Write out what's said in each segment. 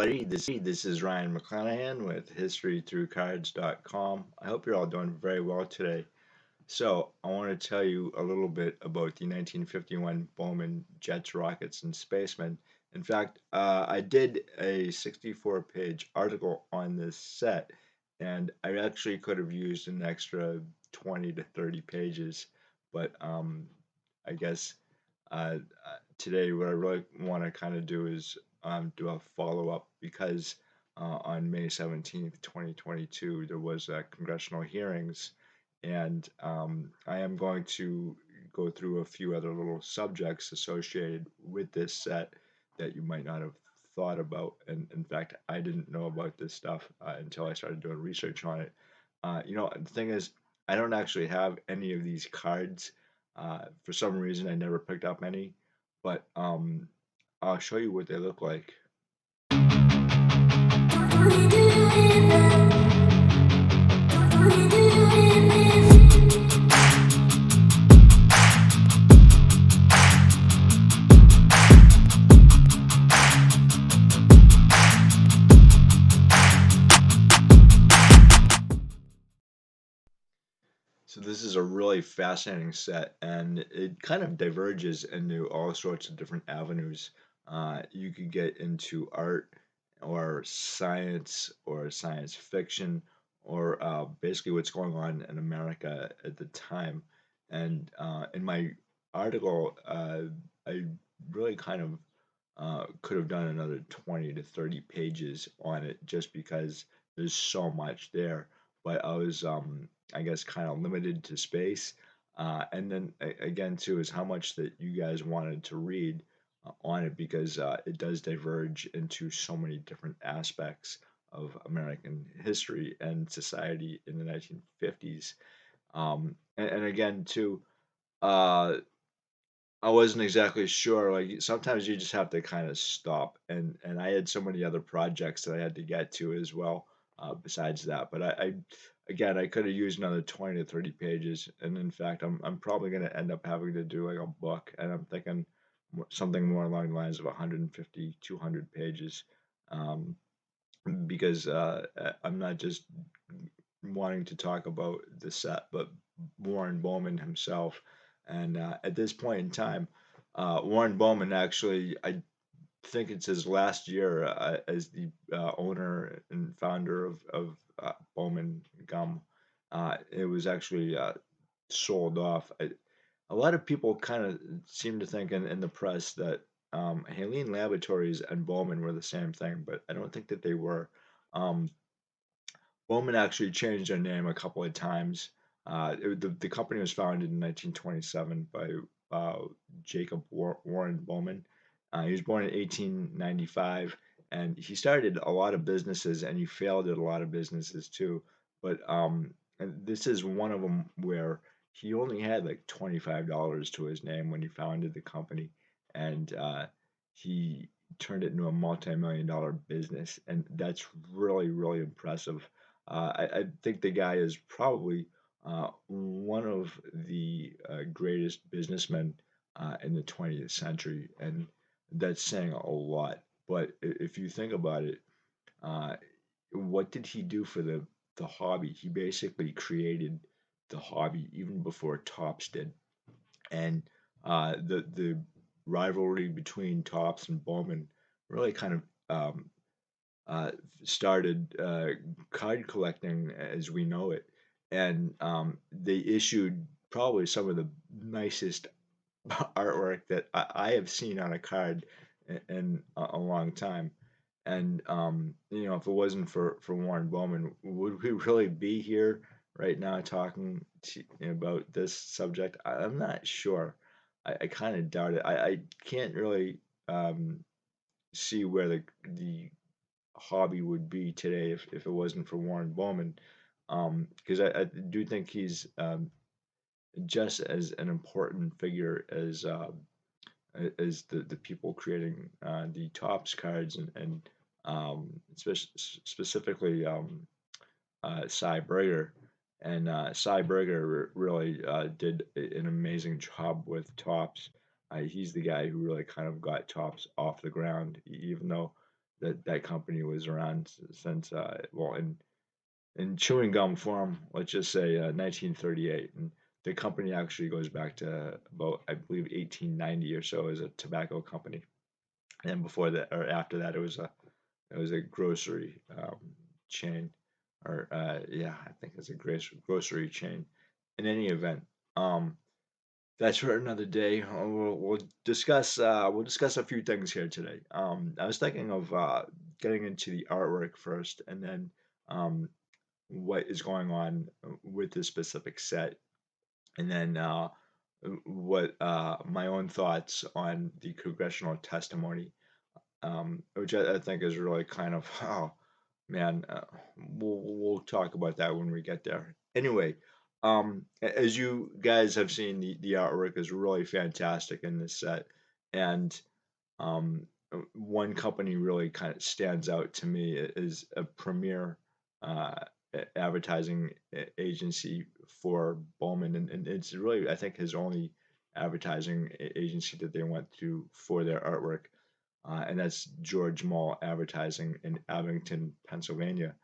everybody. This is Ryan McClanahan with historythroughcards.com. I hope you're all doing very well today. So, I want to tell you a little bit about the 1951 Bowman jets, rockets, and spacemen. In fact, I did a 64-page article on this set, and I actually could have used an extra 20 to 30 pages, but I guess today what I really want to kind of do is do a follow-up because on May 17th, 2022, there was congressional hearings, and I am going to go through a few other little subjects associated with this set that you might not have thought about. And in fact, I didn't know about this stuff until I started doing research on it. The thing is, I don't actually have any of these cards. For some reason, I never picked up any, but I'll show you what they look like. So this is a really fascinating set, and it kind of diverges into all sorts of different avenues. You could get into art, or science fiction, or basically what's going on in America at the time. And in my article, I really kind of could have done another 20 to 30 pages on it just because there's so much there. But I was, I guess, kind of limited to space. And then again, too, is how much that you guys wanted to read on it because it does diverge into so many different aspects of American history and society in the 1950s. And again, too, uh, I wasn't exactly sure. Like sometimes you just have to kind of stop, and I had so many other projects that I had to get to as well. Besides that, but I again I could have used another 20 to 30 pages, and in fact I'm probably going to end up having to do like a book, and I'm thinking something more along the lines of 150, 200 pages, um, because I'm not just wanting to talk about the set, but Warren Bowman himself. And at this point in time, Warren Bowman actually, I think it's his last year as the owner and founder of Bowman Gum. It was actually sold off. A lot of people kind of seem to think in the press that Halene Laboratories and Bowman were the same thing, but I don't think that they were. Um, Bowman actually changed their name a couple of times. The company was founded in 1927 by Jacob Warren Bowman. He was born in 1895, and he started a lot of businesses, and he failed at a lot of businesses too. But and this is one of them where he only had like $25 to his name when he founded the company, and he turned it into a multi-million-dollar business, and that's really, really impressive. I think the guy is probably one of the greatest businessmen in the 20th century, and that's saying a lot. But if you think about it, uh, what did he do for the hobby? He basically created the hobby even before Topps did, and the rivalry between Topps and Bowman really kind of uh, started card collecting as we know it, and they issued probably some of the nicest artwork that I have seen on a card in a long time. And if it wasn't for Warren Bowman, would we really be here right now talking about this subject? I'm not sure. I kind of doubt it. I can't really see where the hobby would be today if it wasn't for Warren Bowman. Because I do think he's just as an important figure as the people creating the Topps cards and specifically Cy Berger. And Cy Berger really did an amazing job with Topps. He's the guy who really kind of got Topps off the ground, even though that company was around since well in chewing gum form, let's just say 1938, and the company actually goes back to about I believe 1890 or so as a tobacco company, and before that or after that it was a grocery chain, or yeah, I think it's a grocery chain. In any event, um, that's for another day. We'll discuss a few things here today. I was thinking of getting into the artwork first, and then um, what is going on with this specific set, and then what my own thoughts on the congressional testimony, which I think is really kind of oh man, we'll talk about that when we get there. Anyway, as you guys have seen, the artwork is really fantastic in this set, and um, one company really kind of stands out to me is a premier uh, advertising agency for Bowman, and it's really I think his only advertising agency that they went to for their artwork, and that's George Mall Advertising in Abington, Pennsylvania.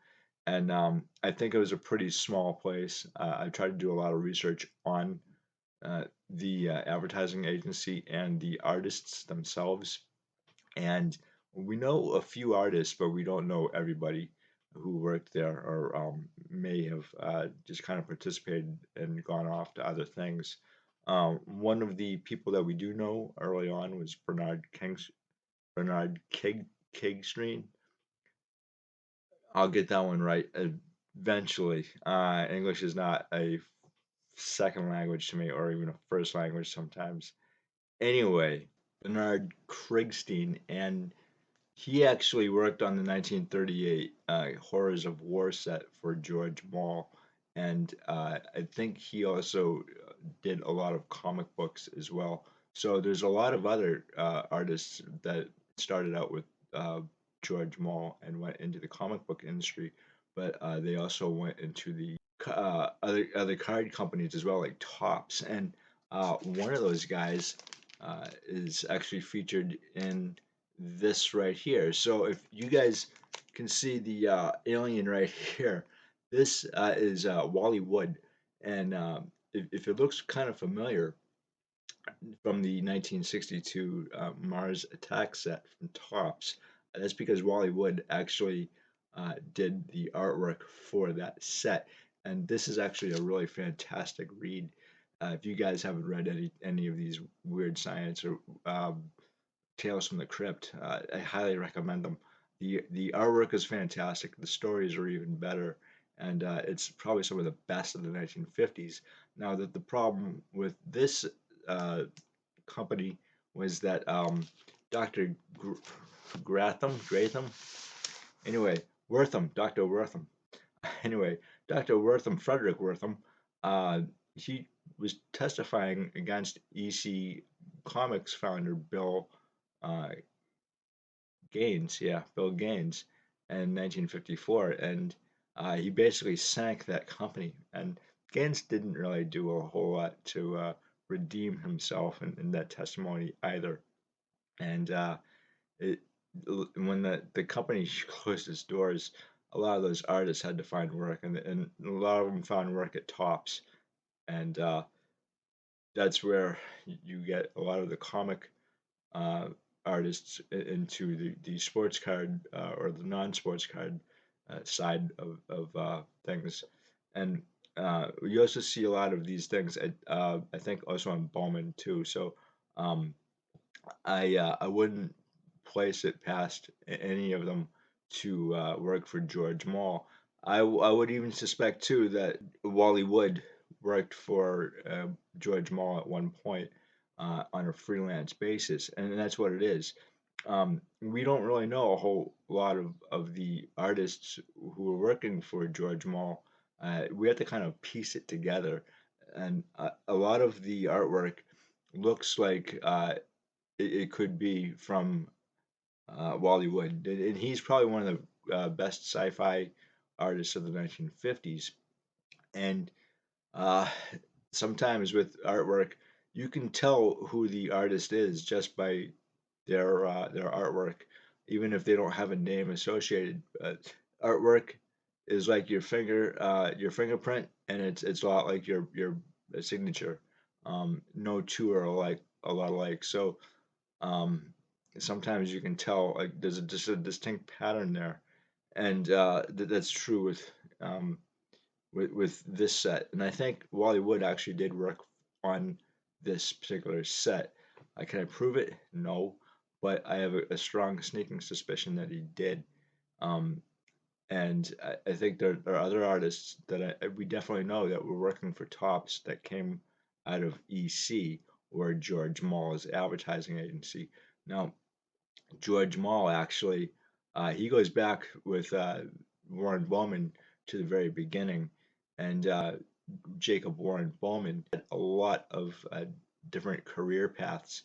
And I think it was a pretty small place. I tried to do a lot of research on the advertising agency and the artists themselves, and we know a few artists, but we don't know everybody who worked there or may have just kind of participated and gone off to other things. One of the people that we do know early on was Bernard Kigstream. I'll get that one right eventually. English is not a second language to me, or even a first language sometimes. Anyway, Bernard Krigstein, and he actually worked on the 1938 Horrors of War set for George Mall, and I think he also did a lot of comic books as well. So there's a lot of other artists that started out with uh, George Mall and went into the comic book industry, but they also went into the other card companies as well, like Tops. And one of those guys is actually featured in this right here. So if you guys can see the alien right here, this is Wally Wood, and if it looks kind of familiar from the 1962 Mars Attack set from Tops, that's because Wally Wood actually did the artwork for that set, and this is actually a really fantastic read. If you guys haven't read any of these weird science or Tales from the Crypt. I highly recommend them. The artwork is fantastic. The stories are even better, and it's probably some of the best of the 1950s. Now that the problem with this uh, company was that Dr. Gratham, anyway, Dr. Wortham, anyway, Dr. Wortham, Frederick Wortham, uh, he was testifying against EC Comics founder uh, Bill Gaines in 1954, and he basically sank that company. And Gaines didn't really do a whole lot to redeem himself in that testimony either. And it, when the company closed its doors, a lot of those artists had to find work, and a lot of them found work at Tops, and that's where you get a lot of the comic uh, artists into the sports card or the non-sports card side of things, and you also see a lot of these things at I think also on Bowman too. So um, I wouldn't place it past any of them to work for George Mall. I would even suspect too that Wally Wood worked for George Mall at one point on a freelance basis, and that's what it is. We don't really know a whole lot of the artists who were working for George Mall. We have to kind of piece it together, and a lot of the artwork looks like it could be from Wally Wood, and he's probably one of the best sci-fi artists of the 1950s. And uh, sometimes with artwork, you can tell who the artist is just by their artwork. even if they don't have a name associated. Artwork is like your fingerprint, and it's a lot like your signature. No two are alike, a lot alike. So um, sometimes you can tell like there's just a distinct pattern there, and that's true um, with this set. And I think Wally Wood actually did work on this particular set. Can I prove it? No, but I have a strong sneaking suspicion that he did. Um, and I think there are other artists that we definitely know that were working for Tops that came out of EC or George Mall's advertising agency. Now, George Mall actually, he goes back with Warren Bowman to the very beginning, and Jacob Warren Bowman had a lot of different career paths.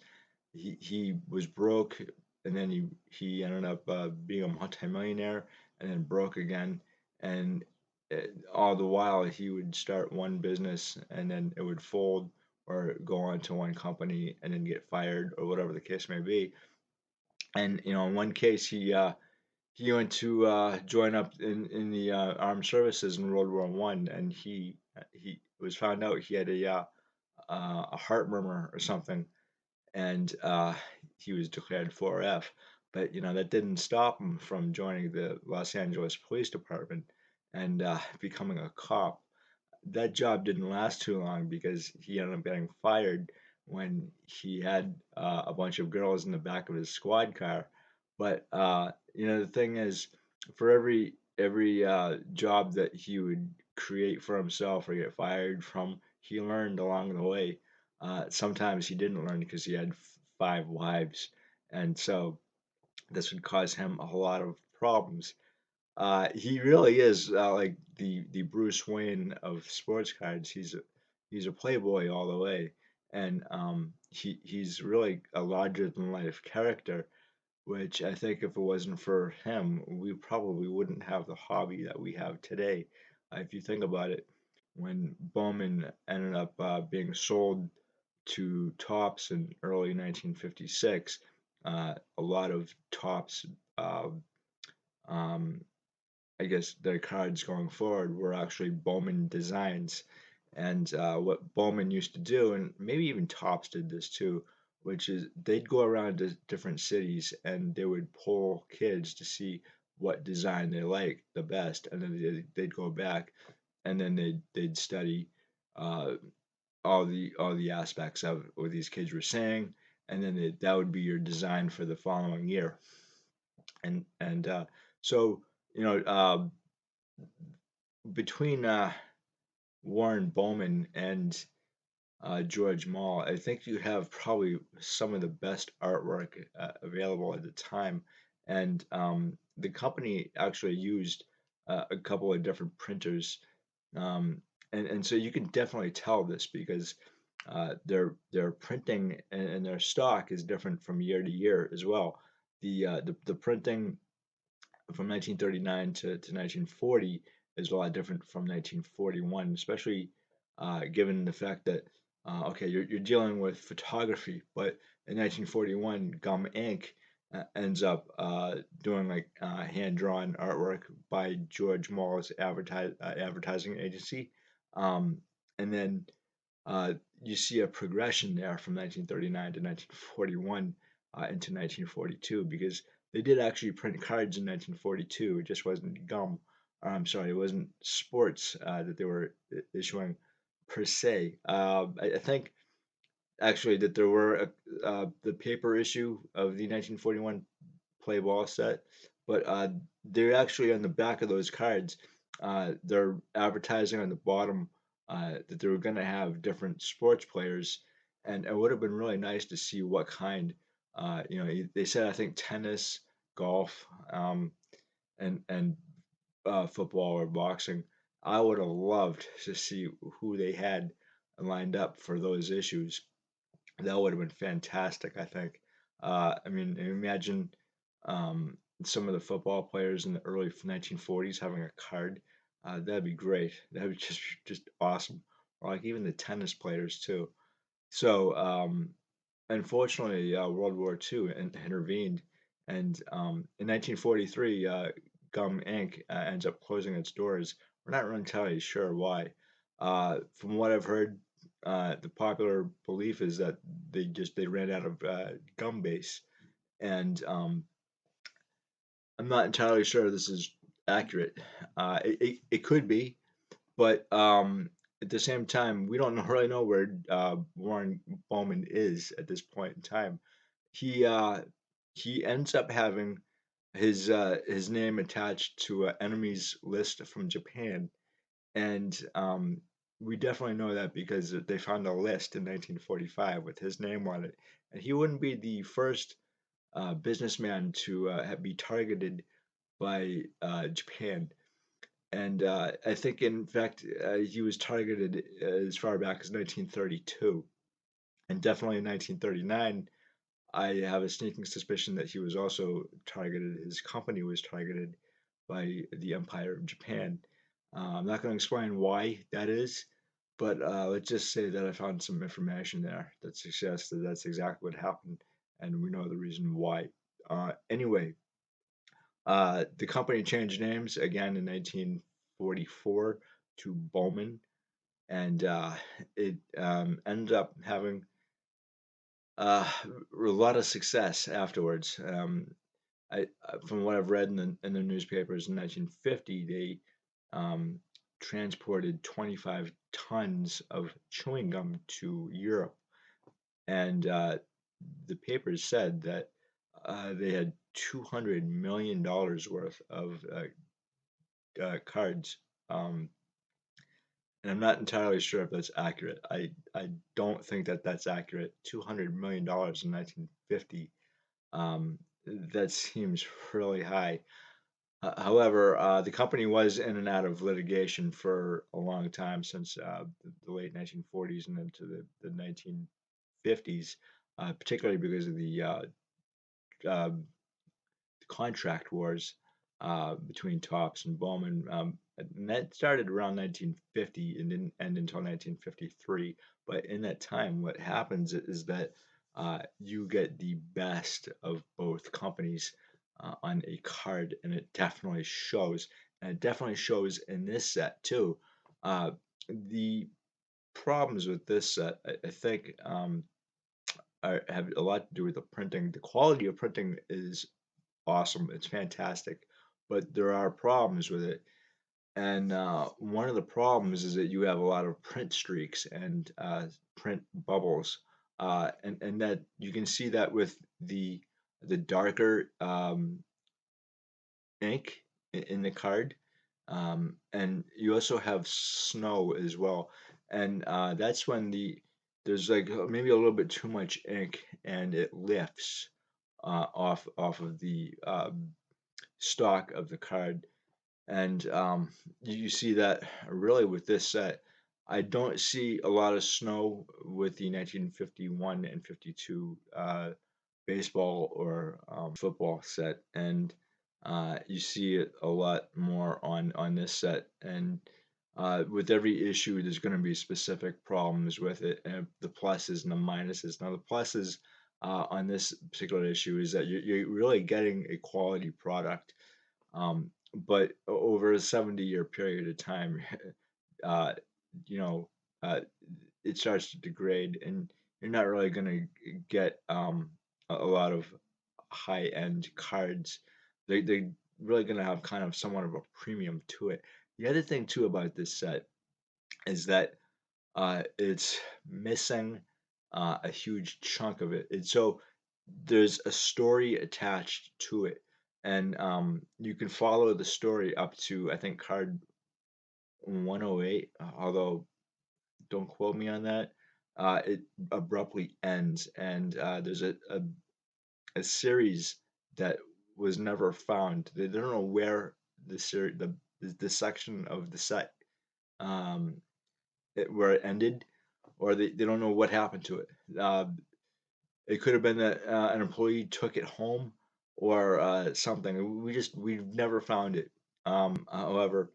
He was broke, and then he ended up being a multimillionaire, and then broke again, and all the while he would start one business, and then it would fold or go on to one company, and then get fired or whatever the case may be. And in one case, he went to join up in the armed services in World War One, and he was found out he had a heart murmur or something, and he was declared 4F. But that didn't stop him from joining the Los Angeles Police Department and becoming a cop. That job didn't last too long because he ended up getting fired when he had a bunch of girls in the back of his squad car. But the thing is, for every job that he would create for himself or get fired from, he learned along the way. Sometimes he didn't learn because he had five wives, and so this would cause him a lot of problems. He really is like the Bruce Wayne of sports cards. He's a playboy all the way, and he's really a larger than life character. Which I think if it wasn't for him, we probably wouldn't have the hobby that we have today. If you think about it, when Bowman ended up being sold to Topps in early 1956, a lot of Topps uh, um, I guess their cards going forward were actually Bowman designs. And what Bowman used to do, and maybe even Topps did this too, which is they'd go around to different cities and they would poll kids to see what design they liked the best, and then they'd go back and then they'd study uh, all the aspects of what these kids were saying, and then that would be your design for the following year. And so you know. Between Warren Bowman and George Mall, I think you have probably some of the best artwork available at the time. And the company actually used a couple of different printers. Um, and so you can definitely tell this because their printing and their stock is different from year to year as well. The printing from 1939 to 1940 is a lot different from 1941, especially given the fact that, okay, you're dealing with photography, but in 1941, gum ink ends up doing like hand-drawn artwork by George Mall's advertising agency. Um, and then uh, you see a progression there from 1939 to 1941 into 1942 because they did actually print cards in 1942. It just wasn't gum. I'm sorry, it wasn't sports that they were issuing per se. I think actually that there were the paper issue of the 1941 play ball set, but they're actually on the back of those cards. They're advertising on the bottom that they were going to have different sports players, and it would have been really nice to see what kind. They said I think tennis, golf, and football or boxing. I would have loved to see who they had lined up for those issues. That would have been fantastic, I think. I mean, imagine um, some of the football players in the early 1940s having a card. That'd be great. That'd be just awesome. Or like even the tennis players too. So unfortunately, World War II intervened, And in 1943, Gum Inc. Ends up closing its doors. We're not really entirely sure why. From what I've heard, the popular belief is that they ran out of gum base, and I'm not entirely sure this is accurate. It could be, but at the same time, we don't really know where Warren Bowman is at this point in time. He uh, he ends up having his name attached to an enemies list from Japan, and we definitely know that because they found a list in 1945 with his name on it, and he wouldn't be the first businessman to be targeted by Japan. And I think, in fact, he was targeted as far back as 1932, and definitely in 1939. I have a sneaking suspicion that he was also targeted. His company was targeted by the Empire of Japan. I'm not going to explain why that is, but let's just say that I found some information there that suggests that that's exactly what happened, and we know the reason why. Anyway, the company changed names again in 1944 to Bowman, and it ended up having a lot of success afterwards. From what I've read in the newspapers in 1950, they um, transported 25 tons of chewing gum to Europe, and the papers said that they had $200 million worth of cards. Um, and I'm not entirely sure if that's accurate. I don't think that that's accurate. $200 million in 1950. That seems really high. However, the company was in and out of litigation for a long time since the late 1940s and into the 1950s, particularly because of the uh, contract wars between Tops and Bowman. And that started around 1950 and didn't end until 1953. But in that time, what happens is that you get the best of both companies on a card, and it definitely shows. And it definitely shows in this set too. The problems with this set, I think, have a lot to do with the printing. The quality of printing is awesome. It's fantastic, but there are problems with it. And one of the problems is that you have a lot of print streaks and print bubbles, and that you can see that with the darker ink in the card, and you also have snow as well, and that's when there's like maybe a little bit too much ink and it lifts off of the stock of the card, and you see that really with this set. I don't see a lot of snow with the 1951 and 52 baseball or football set, and you see it a lot more on this set. And with every issue, there's going to be specific problems with it, and the pluses and the minuses. Now, the pluses on this particular issue is that you're really getting a quality product, but over a 70-year period of time, uh, you know, uh, it starts to degrade, and you're not really going to get a lot of high-end cards. They're really going to have kind of somewhat of a premium to it. The other thing too about this set is that it's missing a huge chunk of it. And so there's a story attached to it, and you can follow the story up to I think card 108. Although don't quote me on that. It abruptly ends, and there's a series that was never found. They don't know where the series the section of the set um, where it ended, or they don't know what happened to it. Uh, it could have been that an employee took it home or something. We've never found it. However,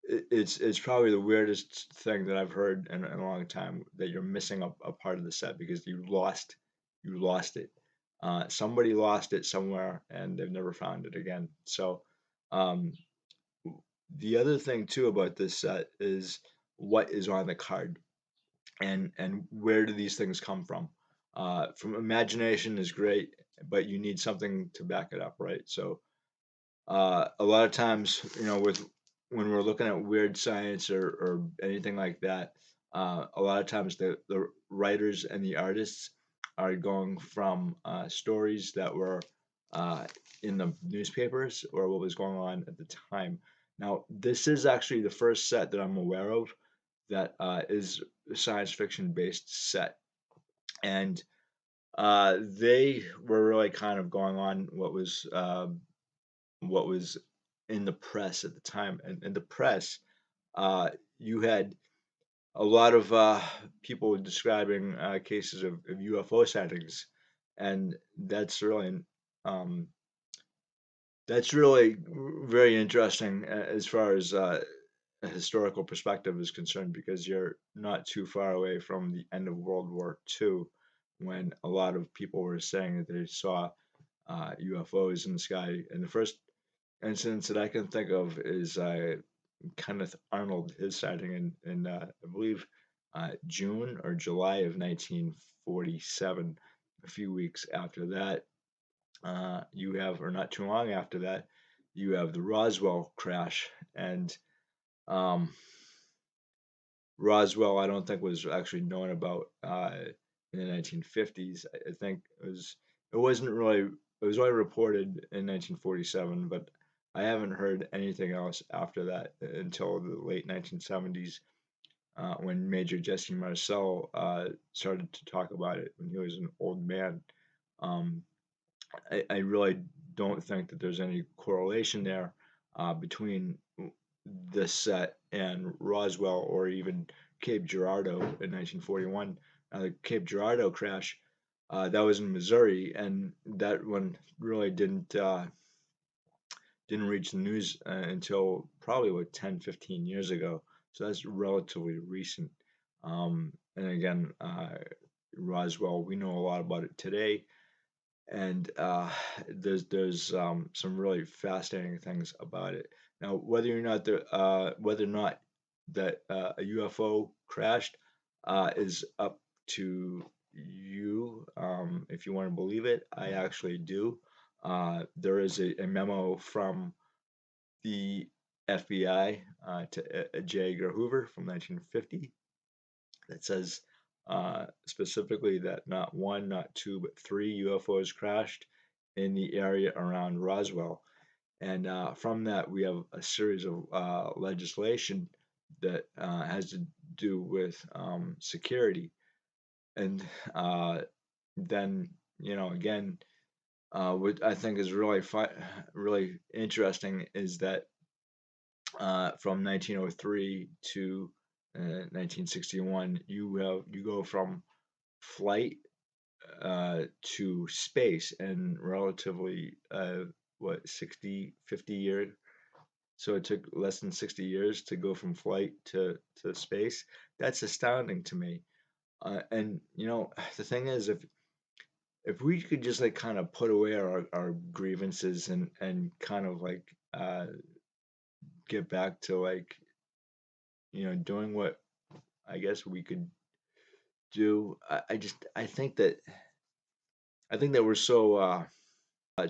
it's probably the weirdest thing that I've heard in a long time that you're missing a part of the set because you lost it. Somebody lost it somewhere and they've never found it again. So, um, the other thing too about this set is what is on the card, and where do these things come from? From imagination is great, but you need something to back it up, right? So a lot of times, with when we're looking at weird science or anything like that, a lot of times the writers and the artists are going from stories that were uh, in the newspapers or what was going on at the time. Now, this is actually the first set that I'm aware of that is a science fiction based set, and they were really kind of going on what was in the press at the time. And in the press, you had a lot of people describing cases of UFO sightings, and um, that's really very interesting as far as a historical perspective is concerned, because you're not too far away from the end of World War II, when a lot of people were saying that they saw UFOs in the sky. And the first incidents that I can think of is Kenneth Arnold, his sighting in I believe June or July of 1947. A few weeks after that, you have, or not too long after that, you have the Roswell crash. And um, Roswell, I don't think was actually known about in the 1950s. I think it wasn't really, it was only reported in 1947, but I haven't heard anything else after that until the late 1970s, when Major Jesse Marcel started to talk about it when he was an old man. Um, I really don't think that there's any correlation there between this set and Roswell or even Cape Girardeau in 1941. The Cape Girardeau crash, that was in Missouri, and that one really didn't reach the news until probably what 10, 15 years ago. So that's relatively recent. And again, Roswell, we know a lot about it today, and there's some really fascinating things about it. Now, whether or not that a UFO crashed is up to you, if you want to believe it. I actually do. There is a memo from the FBI to J. Edgar Hoover from 1950 that says specifically that not one, not two, but three UFOs crashed in the area around Roswell. And from that, we have a series of legislation that has to do with security. And uh, then, again, what I think is really interesting is that from 1903 to 1961, you go from flight to space in relatively what 60, 50 years. So it took less than 60 years to go from flight to space. That's astounding to me. And the thing is, if we could just like kind of put away our grievances and kind of like get back to like doing what I guess we could do. I think that we're so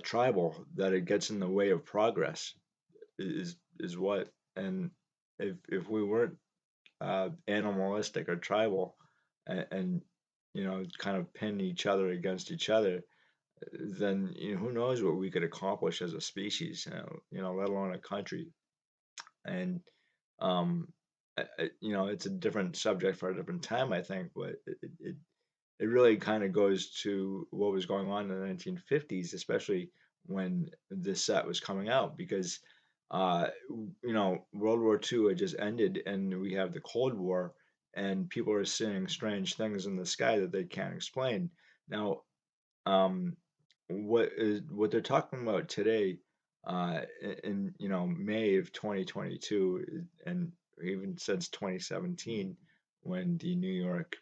tribal that it gets in the way of progress. Is what. And if we weren't animalistic or tribal, and kind of pin each other against each other, then who knows what we could accomplish as a species, let alone a country. And um, it's a different subject for a different time, I think, but it really kind of goes to what was going on in the 1950s, especially when this set was coming out, because World War II had just ended, and we have the Cold War, and people are seeing strange things in the sky that they can't explain. Now, um, what they're talking about today, in May of 2022, and even since 2017, when the New York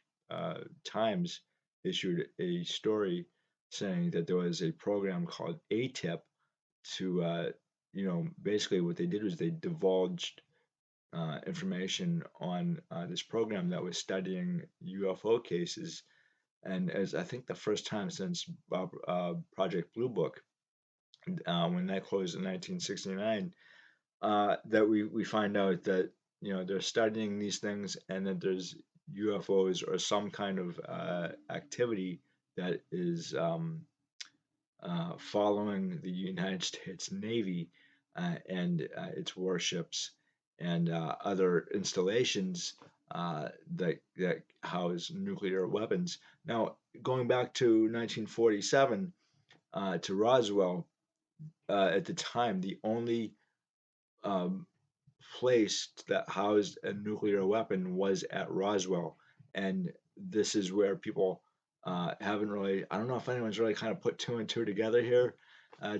Times issued a story saying that there was a program called ATIP to, basically what they did was they divulged information on this program that was studying UFO cases, and as I think the first time since Project Blue Book, when that closed in 1969, that we find out that they're studying these things and that there's UFOs or some kind of activity that is following the United States Navy and its warships and other installations that house nuclear weapons. Now, going back to 1947 to Roswell, at the time, the only um, place that housed a nuclear weapon was at Roswell, and this is where people haven't really. I don't know if anyone's really kind of put two and two together here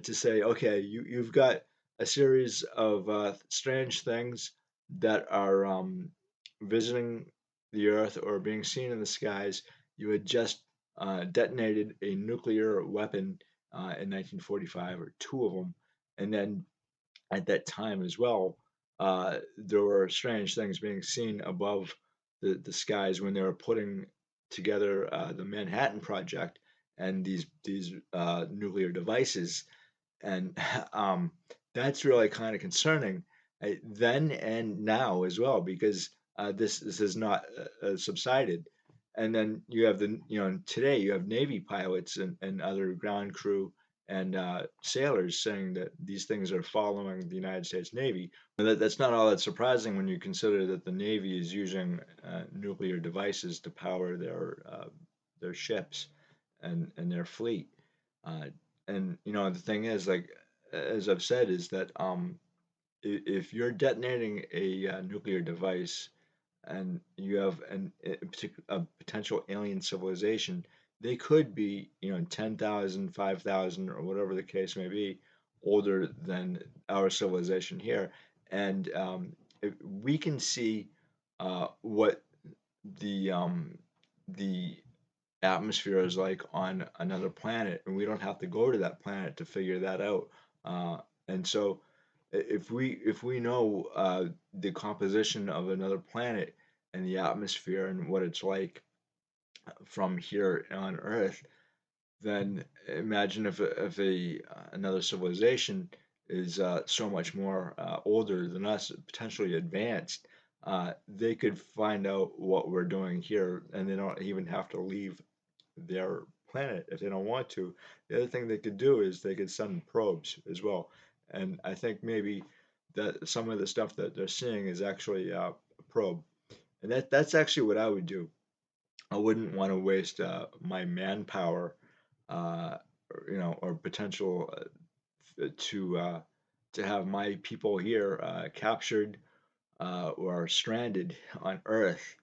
to say, okay, you've got a series of strange things that are visiting the Earth or being seen in the skies. You had just detonated a nuclear weapon in 1945, or two of them, and then at that time as well, there were strange things being seen above the skies when they were putting together the Manhattan Project and these nuclear devices, and that's really kind of concerning then and now as well because this has not subsided. And then you have today you have Navy pilots and other ground crew and sailors saying that these things are following the United States Navy. And that's not all that surprising when you consider that the Navy is using nuclear devices to power their ships and their fleet. Uh, and the thing is, like as I've said, is that if you're detonating a nuclear device and you have a potential alien civilization, they could be 10,000, 5,000, or whatever the case may be, older than our civilization here, and if we can see what the atmosphere is like on another planet, and we don't have to go to that planet to figure that out. And so, if we know the composition of another planet and the atmosphere and what it's like from here on Earth, then imagine if another civilization is so much more older than us, potentially advanced. They could find out what we're doing here, and they don't even have to leave their planet if they don't want to. The other thing they could do is they could send probes as well. And I think maybe that some of the stuff that they're seeing is actually a probe. And that's actually what I would do. I wouldn't want to waste my manpower, uh, or potential to have my people here captured or stranded on Earth.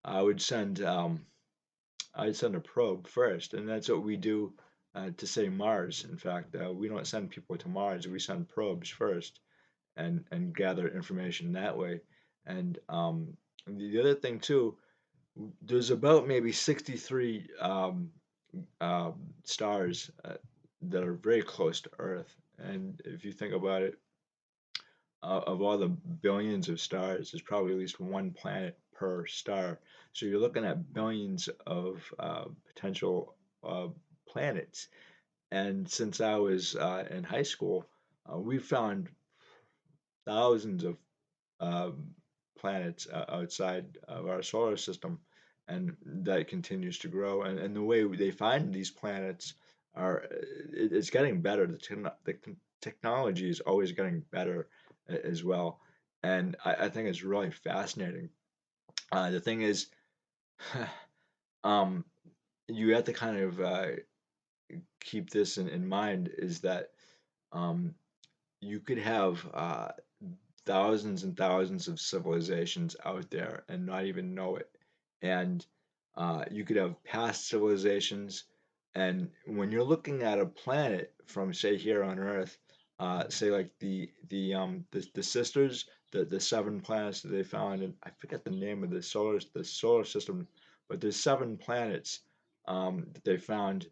I would send I'd send a probe first, and that's what we do to say Mars. In fact, we don't send people to Mars; we send probes first, and gather information that way. And the other thing too, there's about maybe 63 stars that are very close to Earth. And if you think about it, of all the billions of stars, there's probably at least one planet per star. So you're looking at billions of potential planets. And since I was in high school, we found thousands of um, planets outside of our solar system, and that continues to grow. And the way they find these planets it's getting better. The technology is always getting better as well, and I think it's really fascinating. The thing is, um, you have to kind of keep this in mind is that um, you could have thousands and thousands of civilizations out there and not even know it. And you could have past civilizations. And when you're looking at a planet from, say, here on Earth, say like the sisters, the seven planets that they found, and I forget the name of the solar system, but there's seven planets that they found,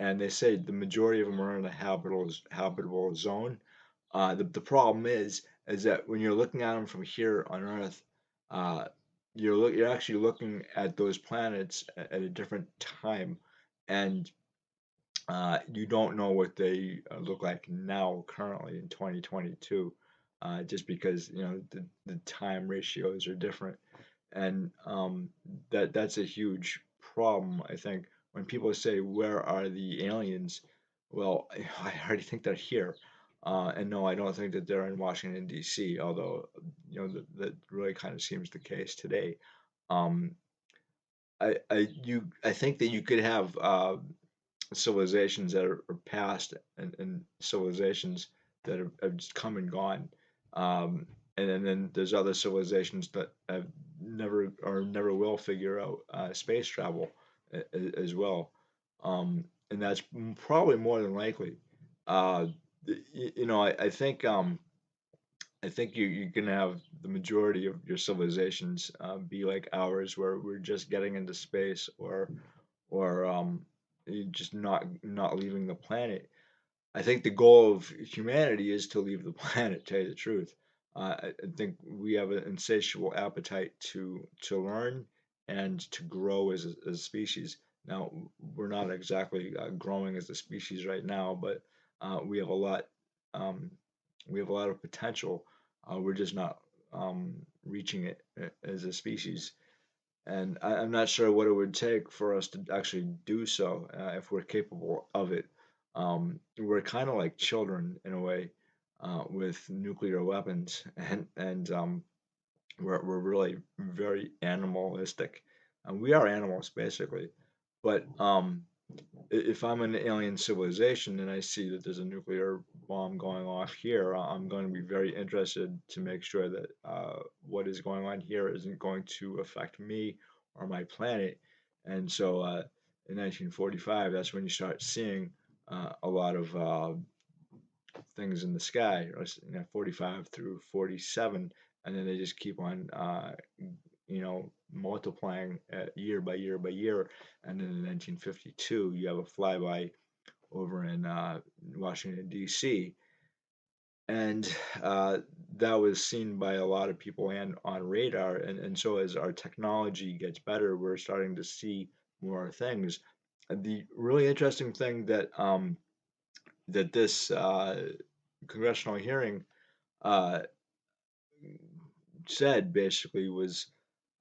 and they say the majority of them are in a habitable zone. The problem is that when you're looking at them from here on Earth, uh, you're actually looking at those planets at a different time, and you don't know what they look like now, currently in 2022, just because the time ratios are different, and that's a huge problem. I think when people say, "Where are the aliens?" Well, I already think they're here, and no, I don't think that they're in Washington D.C. Although that really kind of seems the case today. Um, I think that you could have civilizations that are past, and civilizations that have just come and gone. And then there's other civilizations that have never or never will figure out space travel as well. And that's probably more than likely. Uh, I think you're gonna have the majority of your civilizations be like ours, where we're just getting into space, or just not leaving the planet. I think the goal of humanity is to leave the planet. To tell you the truth, I think we have an insatiable appetite to learn and to grow as a species. Now, we're not exactly growing as a species right now, but we have a lot. Um, we have a lot of potential. We're just not reaching it as a species. And I'm not sure what it would take for us to actually do so, if we're capable of it. We're kind of like children in a way, with nuclear weapons, and we're really very animalistic. And we are animals basically, but if I'm an alien civilization and I see that there's a nuclear bomb going off here, I'm going to be very interested to make sure that what is going on here isn't going to affect me or my planet. And so in 1945, that's when you start seeing a lot of things in the sky, or 45 through 47, and then they just keep on multiplying year by year by year. And then in 1952, you have a flyby over in Washington, D.C., and that was seen by a lot of people and on radar. And so as our technology gets better, we're starting to see more things. The really interesting thing that this congressional hearing uh, said basically was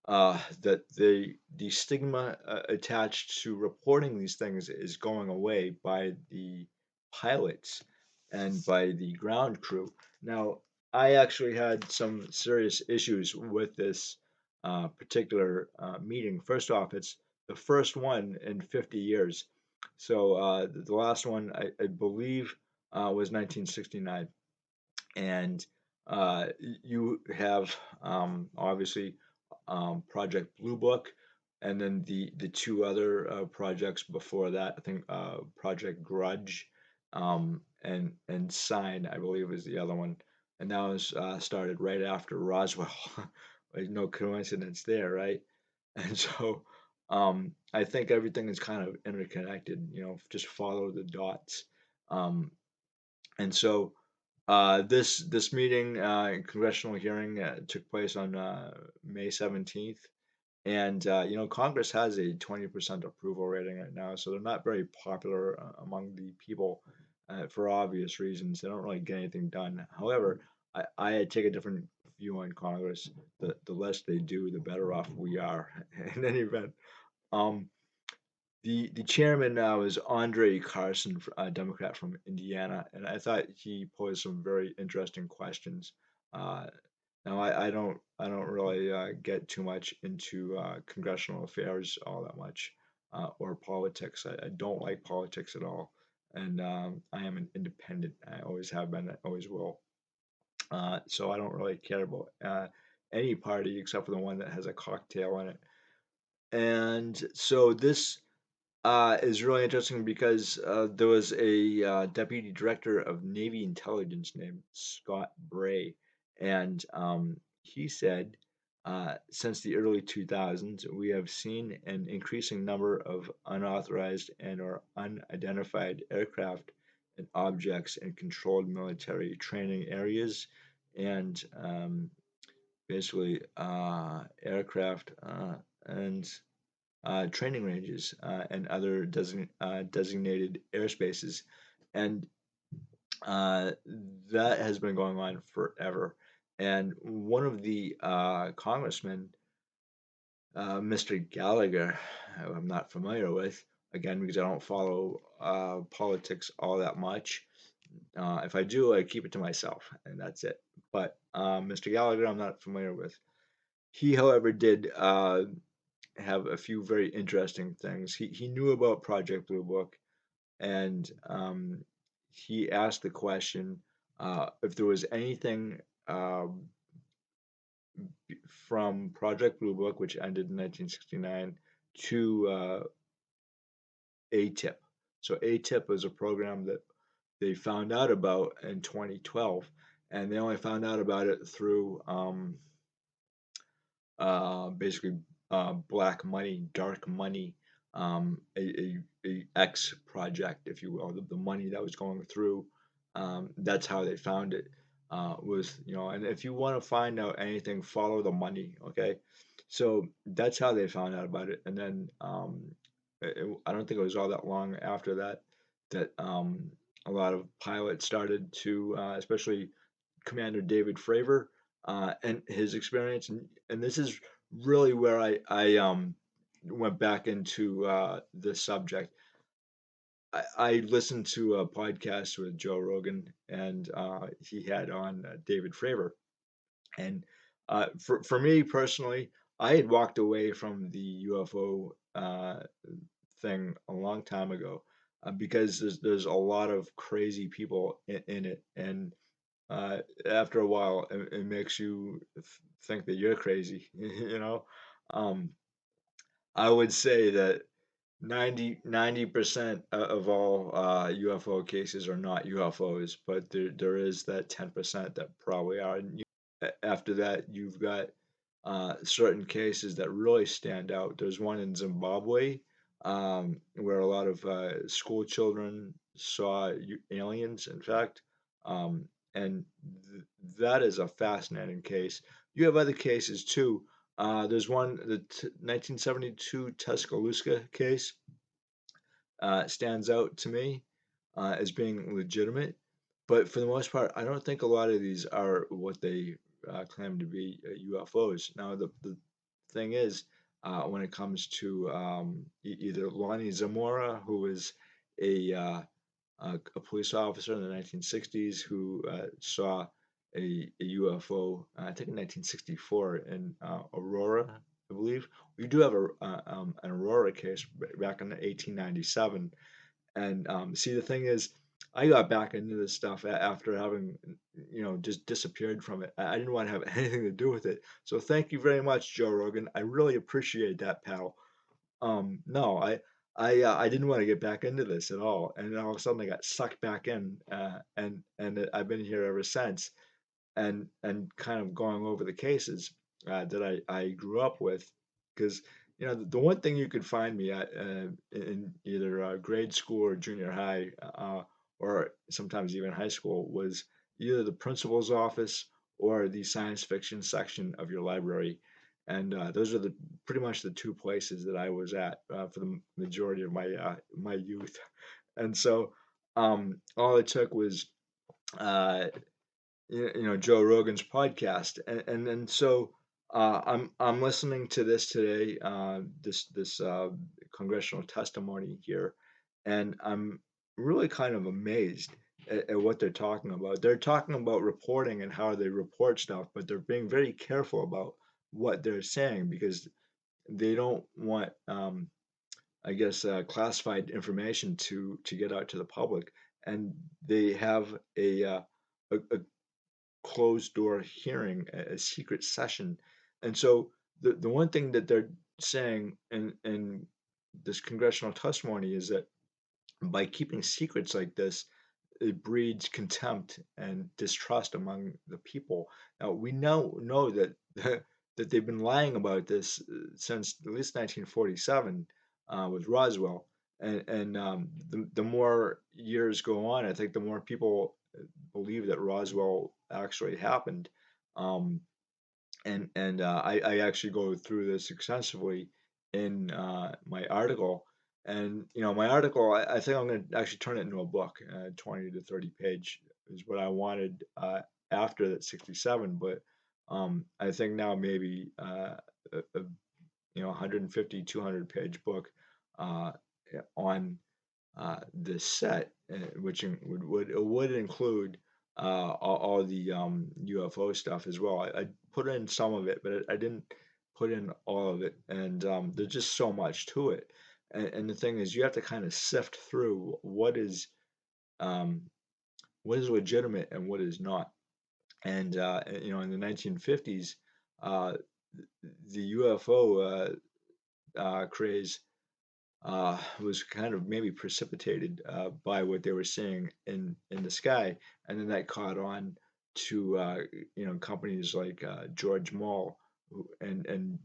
that the stigma attached to reporting these things is going away by the pilots and by the ground crew. Now, I actually had some serious issues with this particular meeting. First off, it's the first one in 50 years. So the last one, I believe, was 1969. And you have obviously Project Blue Book, and then the two other projects before that. I think Project Grudge, and Sign, I believe, is the other one, and that was started right after Roswell. There's no coincidence there, right? And so I think everything is kind of interconnected. Just follow the dots. Um, and so this meeting, congressional hearing, took place on May 17th, and Congress has a 20% approval rating right now, so they're not very popular among the people, for obvious reasons. They don't really get anything done. However, I take a different view on Congress. The less they do, the better off we are. In any event, um, the chairman was Andre Carson, a Democrat from Indiana, and I thought he posed some very interesting questions. Uh, Now I don't really get too much into congressional affairs all that much, or politics. I don't like politics at all, and I am an independent. I always have been. I always will. So I don't really care about any party except for the one that has a cocktail in it. And so this is really interesting because there was a deputy director of Navy intelligence named Scott Bray, and he said Since the early 2000s, we have seen an increasing number of unauthorized and or unidentified aircraft and objects in controlled military training areas and basically aircraft and training ranges and other designated airspaces. And uh, that has been going on forever. And one of the congressmen, Mr. Gallagher, who I'm not familiar with, again, because I don't follow politics all that much. If I do, I keep it to myself, and that's it. But Mr. Gallagher, I'm not familiar with. He, however, did have a few very interesting things. He knew about Project Blue Book, and he asked the question if there was anything from Project Blue Book, which ended in 1969, to ATIP. So ATIP was a program that they found out about in 2012, and they only found out about it through basically black money, dark money, a X project, if you will, the money that was going through. That's how they found it. Was and if you want to find out anything, follow the money. Okay, so that's how they found out about it, and then I don't think it was all that long after that that a lot of pilots started to, especially Commander David Fravor, and his experience, and this is really where I went back into the subject. I listened to a podcast with Joe Rogan, and he had on David Fravor, and for me personally, I had walked away from the UFO thing a long time ago because there's a lot of crazy people in it, and after a while, it makes you think that you're crazy. um, I would say that 90% of all UFO cases are not UFOs, but there is that 10% that probably are. And after that, you've got certain cases that really stand out. There's one in Zimbabwe where a lot of school children saw aliens, in fact. Um, and that is a fascinating case. You have other cases too. There's one, the 1972 Tuscaloosa case stands out to me as being legitimate. But for the most part, I don't think a lot of these are what they claim to be UFOs. Now, the thing is, when it comes to either Lonnie Zamora, who was a, uh, a police officer in the 1960s who saw a UFO, I think in 1964 in Aurora, I believe. We do have an Aurora case back in 1897. And see, the thing is, I got back into this stuff after having, just disappeared from it. I didn't want to have anything to do with it. So thank you very much, Joe Rogan. I really appreciate that, pal. No, I didn't want to get back into this at all, and then all of a sudden I got sucked back in, and I've been here ever since, and kind of going over the cases that I grew up with, because the one thing you could find me at in either grade school or junior high, or sometimes even high school, was either the principal's office or the science fiction section of your library. And those are the pretty much the two places that I was at for the majority of my youth. And so all it took was uh, Joe Rogan's podcast, and so I'm listening to this today, this congressional testimony here, and I'm really kind of amazed at what they're talking about. They're talking about reporting and how they report stuff, but they're being very careful about what they're saying because they don't want, I guess, classified information to get out to the public, and they have a closed door hearing, a secret session. And so the one thing that they're saying in this congressional testimony is that by keeping secrets like this, it breeds contempt and distrust among the people. Now we know that that they've been lying about this since at least 1947 with Roswell. And the more years go on, I think the more people believe that Roswell actually happened. Um, and I actually go through this extensively in my article. And my article, I think I'm going to actually turn it into a book. 20 to 30 page is what I wanted after that 67, but I think now maybe a 150, 200 page book uh, on this set, which would include all the UFO stuff as well. I put in some of it, but I didn't put in all of it, and there's just so much to it. And the thing is, you have to kind of sift through um, what is legitimate and what is not. And in the 1950s, uh, the UFO craze was kind of maybe precipitated by what they were seeing in the sky, and then that caught on to companies like George Moll and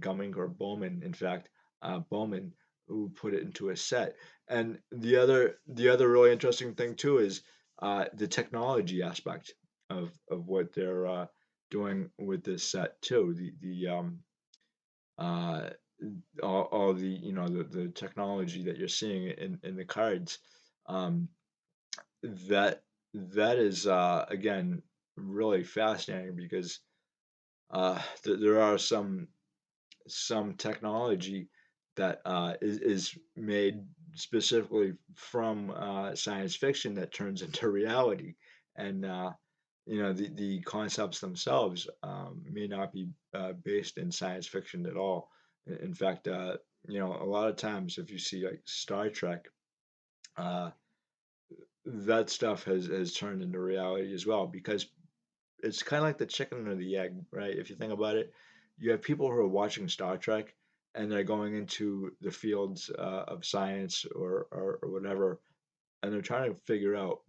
Gumming or Bowman, in fact, Bowman, who put it into a set. And the other really interesting thing too is the technology aspect of what they're doing with this set too. The uh, all the the technology that you're seeing in the cards, um, that that is again really fascinating because there are some technology that is made specifically from science fiction that turns into reality, and the concepts themselves may not be based in science fiction at all. In fact, a lot of times if you see like Star Trek, uh, that stuff has turned into reality as well because it's kind of like the chicken or the egg, right? If you think about it, you have people who are watching Star Trek and they're going into the fields of science or whatever, and they're trying to figure out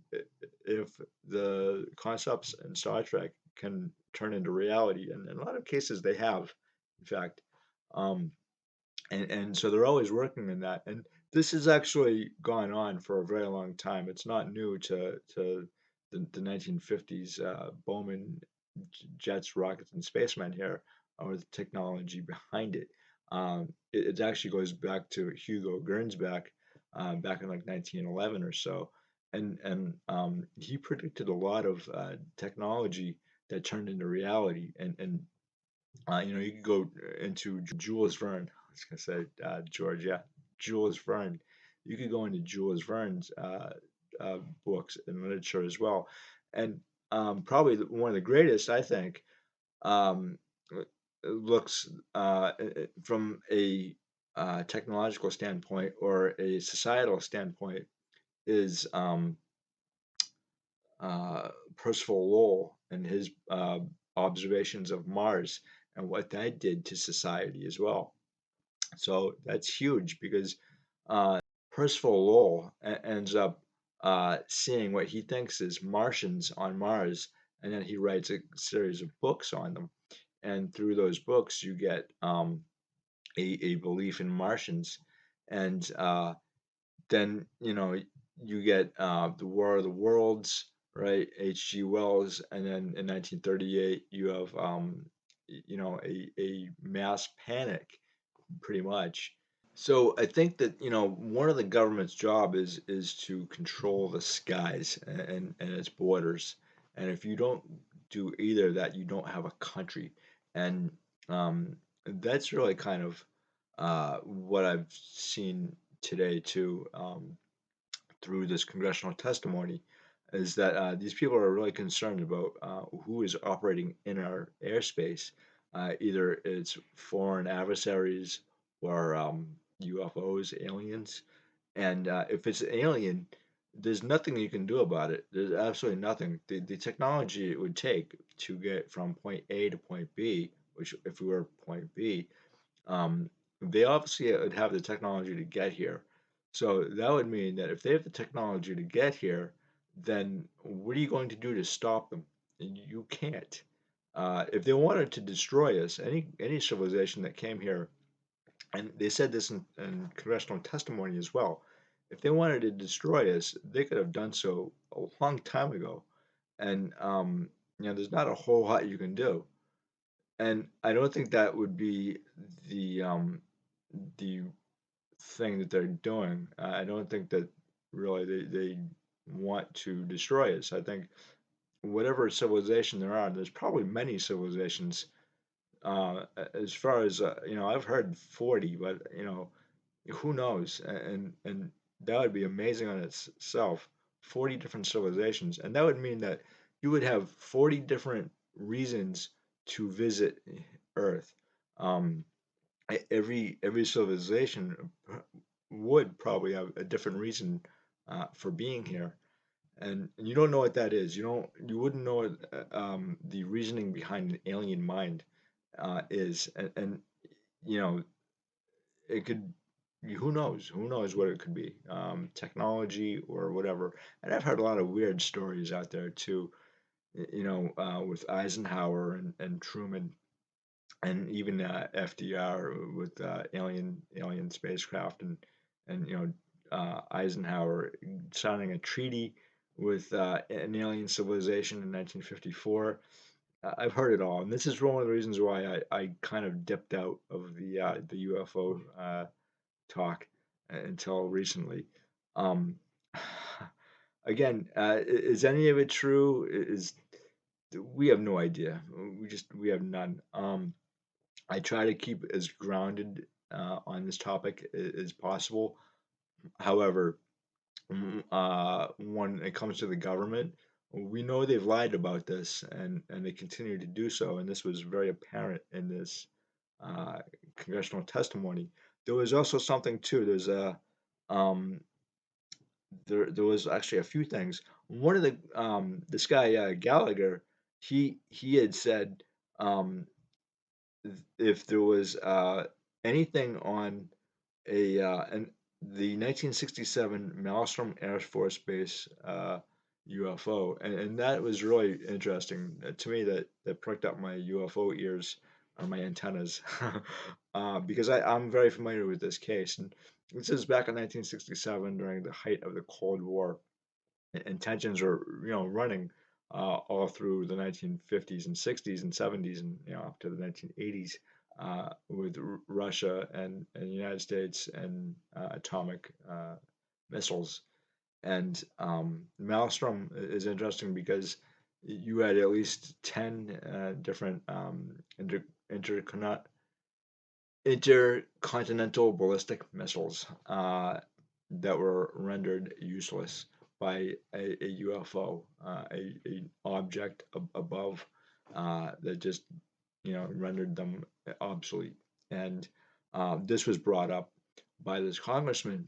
if the concepts in Star Trek can turn into reality. And in a lot of cases, they have, in fact. Um, and so they're always working in that. And this has actually gone on for a very long time. It's not new to the 1950s. Bowman jets, rockets, and spacemen here are the technology behind it. It actually goes back to Hugo Gernsback back in like 1911 or so, and he predicted a lot of technology that turned into reality. And you could go into Jules Verne. I was gonna say George, yeah, Jules Verne. You could go into Jules Verne's books and literature as well, and probably one of the greatest, I think, um, looks from a technological standpoint or a societal standpoint is Percival Lowell and his observations of Mars and what that did to society as well. So that's huge because Percival Lowell ends up seeing what he thinks is Martians on Mars, and then he writes a series of books on them. And through those books, you get a belief in Martians, and then you get the War of the Worlds, right? H.G. Wells, and then in 1938 you have a mass panic, pretty much. So I think that one of the government's job is to control the skies and its borders, and if you don't do either of that, you don't have a country, and that's really kind of what I've seen today too. Through this congressional testimony is that these people are really concerned about who is operating in our airspace. Either it's foreign adversaries or UFOs, aliens. And if it's an alien, there's nothing you can do about it. There's absolutely nothing. The technology it would take to get from point A to point B, which if we were point B, um, they obviously would have the technology to get here. So that would mean that if they have the technology to get here, then what are you going to do to stop them? You can't. If they wanted to destroy us, any civilization that came here, and they said this in congressional testimony as well, if they wanted to destroy us, they could have done so a long time ago. And there's not a whole lot you can do. And I don't think that would be the thing that they're doing. I don't think that really they want to destroy us. I think whatever civilization there are, there's probably many civilizations. As far as I've heard 40, but who knows? And that would be amazing on itself. 40 different civilizations, and that would mean that you would have 40 different reasons to visit Earth. Um, every civilization would probably have a different reason for being here, and you don't know what that is. You wouldn't know what, the reasoning behind an alien mind is, and you know it could. Who knows what it could be, technology or whatever. And I've heard a lot of weird stories out there too, with Eisenhower and Truman, and even FDR with alien spacecraft, and Eisenhower signing a treaty with an alien civilization in 1954. I've heard it all, and this is one of the reasons why I kind of dipped out of the UFO talk until recently. Um, again, is any of it true? Is We have no idea. We have none. I try to keep as grounded on this topic as possible. However, when it comes to the government, we know they've lied about this, and they continue to do so. And this was very apparent in this uh, congressional testimony. There was also something too. Um, there was actually a few things. One of the this guy Gallagher, he had said, um, if there was anything on an the 1967 Maelstrom Air Force Base UFO, and that was really interesting to me. That pricked up my UFO ears or my antennas, because I'm very familiar with this case. And this is back in 1967 during the height of the Cold War, and tensions were running all through the 1950s and 60s and 70s, and up to the 1980s, with Russia and the United States and atomic missiles. And Maelstrom is interesting because you had at least 10 different intercontinental ballistic missiles that were rendered useless by a UFO, a object above, that just rendered them obsolete. And this was brought up by this congressman,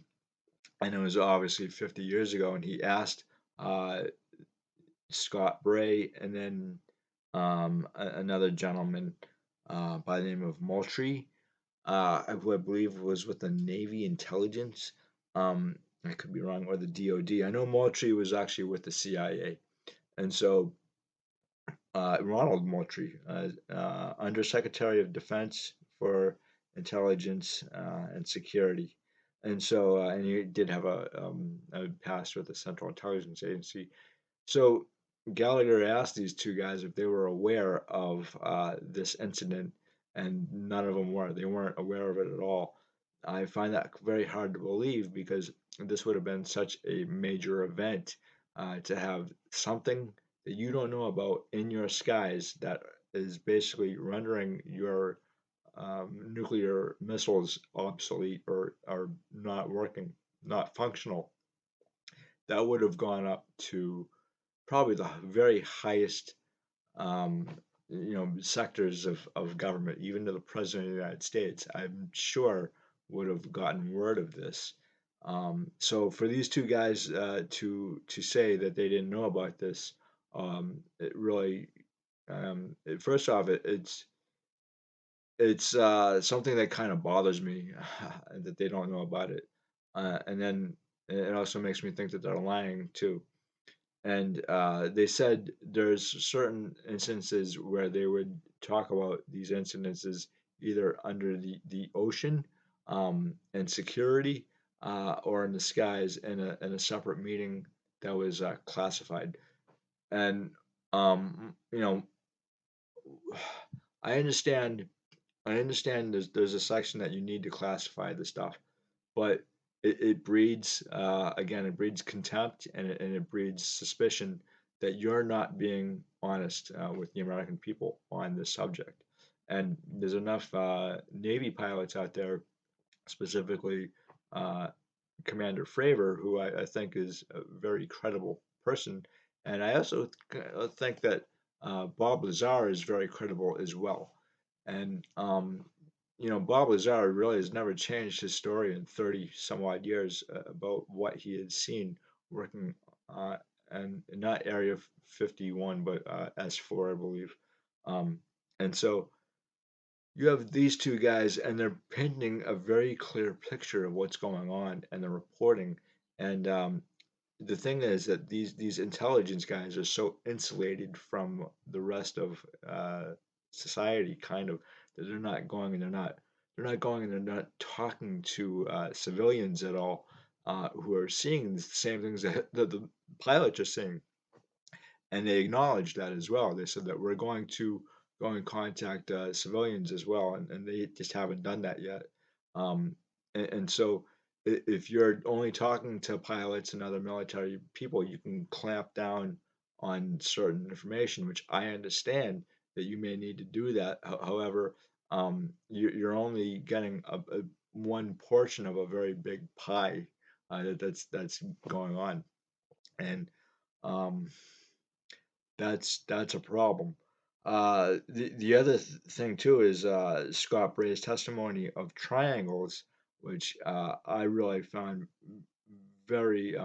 and it was obviously 50 years ago, and he asked uh, Scott Bray, and then another gentleman by the name of Moultrie, I believe was with the Navy Intelligence. I could be wrong, or the DoD. I know Moultrie was actually with the CIA, and so Ronald Moultrie, Undersecretary of Defense for Intelligence and Security, and he did have a past with the Central Intelligence Agency. So Gallagher asked these two guys if they were aware of this incident, and none of them were. They weren't aware of it at all. I find that very hard to believe because this would have been such a major event, to have something that you don't know about in your skies that is basically rendering your nuclear missiles obsolete, or are not working, not functional. That would have gone up to probably the very highest, um, sectors of government, even to the president of the United States. I'm sure would have gotten word of this. So for these two guys to say that they didn't know about this, it really, first off, it's something that kind of bothers me, that they don't know about it, and then it also makes me think that they're lying too. and they said there's certain instances where they would talk about these incidences either under the ocean and security or in the skies in a separate meeting that was classified. And you know, I understand I understand there's a section that you need to classify the stuff, but it breeds again it breeds contempt and it breeds suspicion that you're not being honest with the American people on this subject. And there's enough Navy pilots out there, specifically uh, Commander Fravor, who I think is a very credible person, and I also think that Bob Lazar is very credible as well. And Bob Lazar really has never changed his story in 30 some odd years about what he had seen working uh, and not Area 51, but S4, I believe. Um, and so you have these two guys, and they're painting a very clear picture of what's going on, and they're reporting. And the thing is that these intelligence guys are so insulated from the rest of society, kind of, that they're not talking to civilians at all, who are seeing the same things that the pilots are seeing, and they acknowledged that as well. They said that we're going to go and contact civilians as well, and they just haven't done that yet. And so, if you're only talking to pilots and other military people, you can clamp down on certain information, which I understand that you may need to do that. However, you're only getting a one portion of a very big pie that's going on, and um, that's a problem. The other thing too is Scott Bray's testimony of triangles, which I really found very,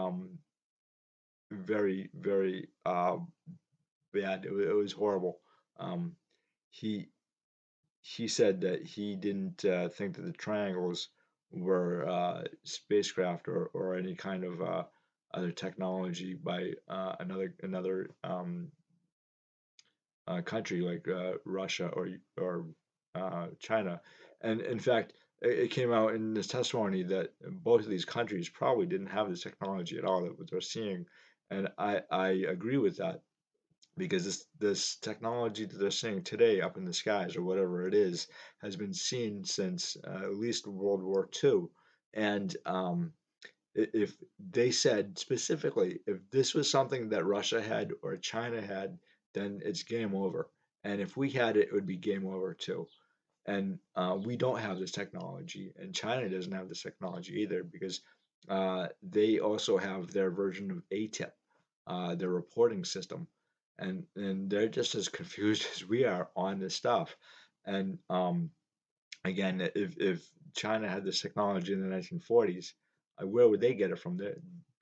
very bad. It was horrible. Um, he he said that he didn't think that the triangles were spacecraft or any kind of other technology by another country like Russia or China. And in fact, it came out in this testimony that both of these countries probably didn't have this technology at all that what they're seeing. And I agree with that because this technology that they're seeing today up in the skies or whatever it is has been seen since at least World War II. And if they said specifically if this was something that Russia had or China had, then it's game over. And if we had it, it would be game over too. And we don't have this technology, and China doesn't have this technology either because they also have their version of ATIP, their reporting system, and they're just as confused as we are on this stuff. And again, if China had this technology in the 1940s, where would they get it from?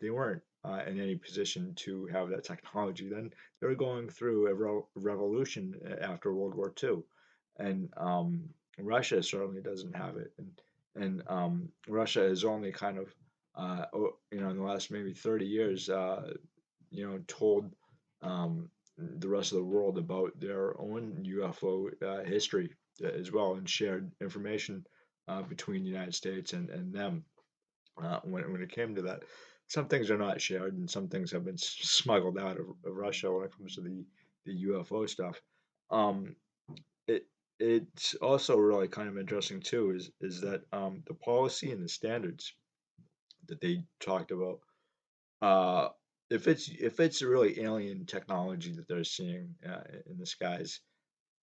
They weren't in any position to have that technology then. They were going through a revolution after World War II, and Russia certainly doesn't have it. And Russia has only kind of, in the last maybe 30 years, told the rest of the world about their own UFO history as well, and shared information between the United States and them when it came to that. Some things are not shared, and some things have been smuggled out of Russia when it comes to the UFO stuff. Um, it it's also really kind of interesting too is that the policy and the standards that they talked about. Uh, if it's really alien technology that they're seeing in the skies,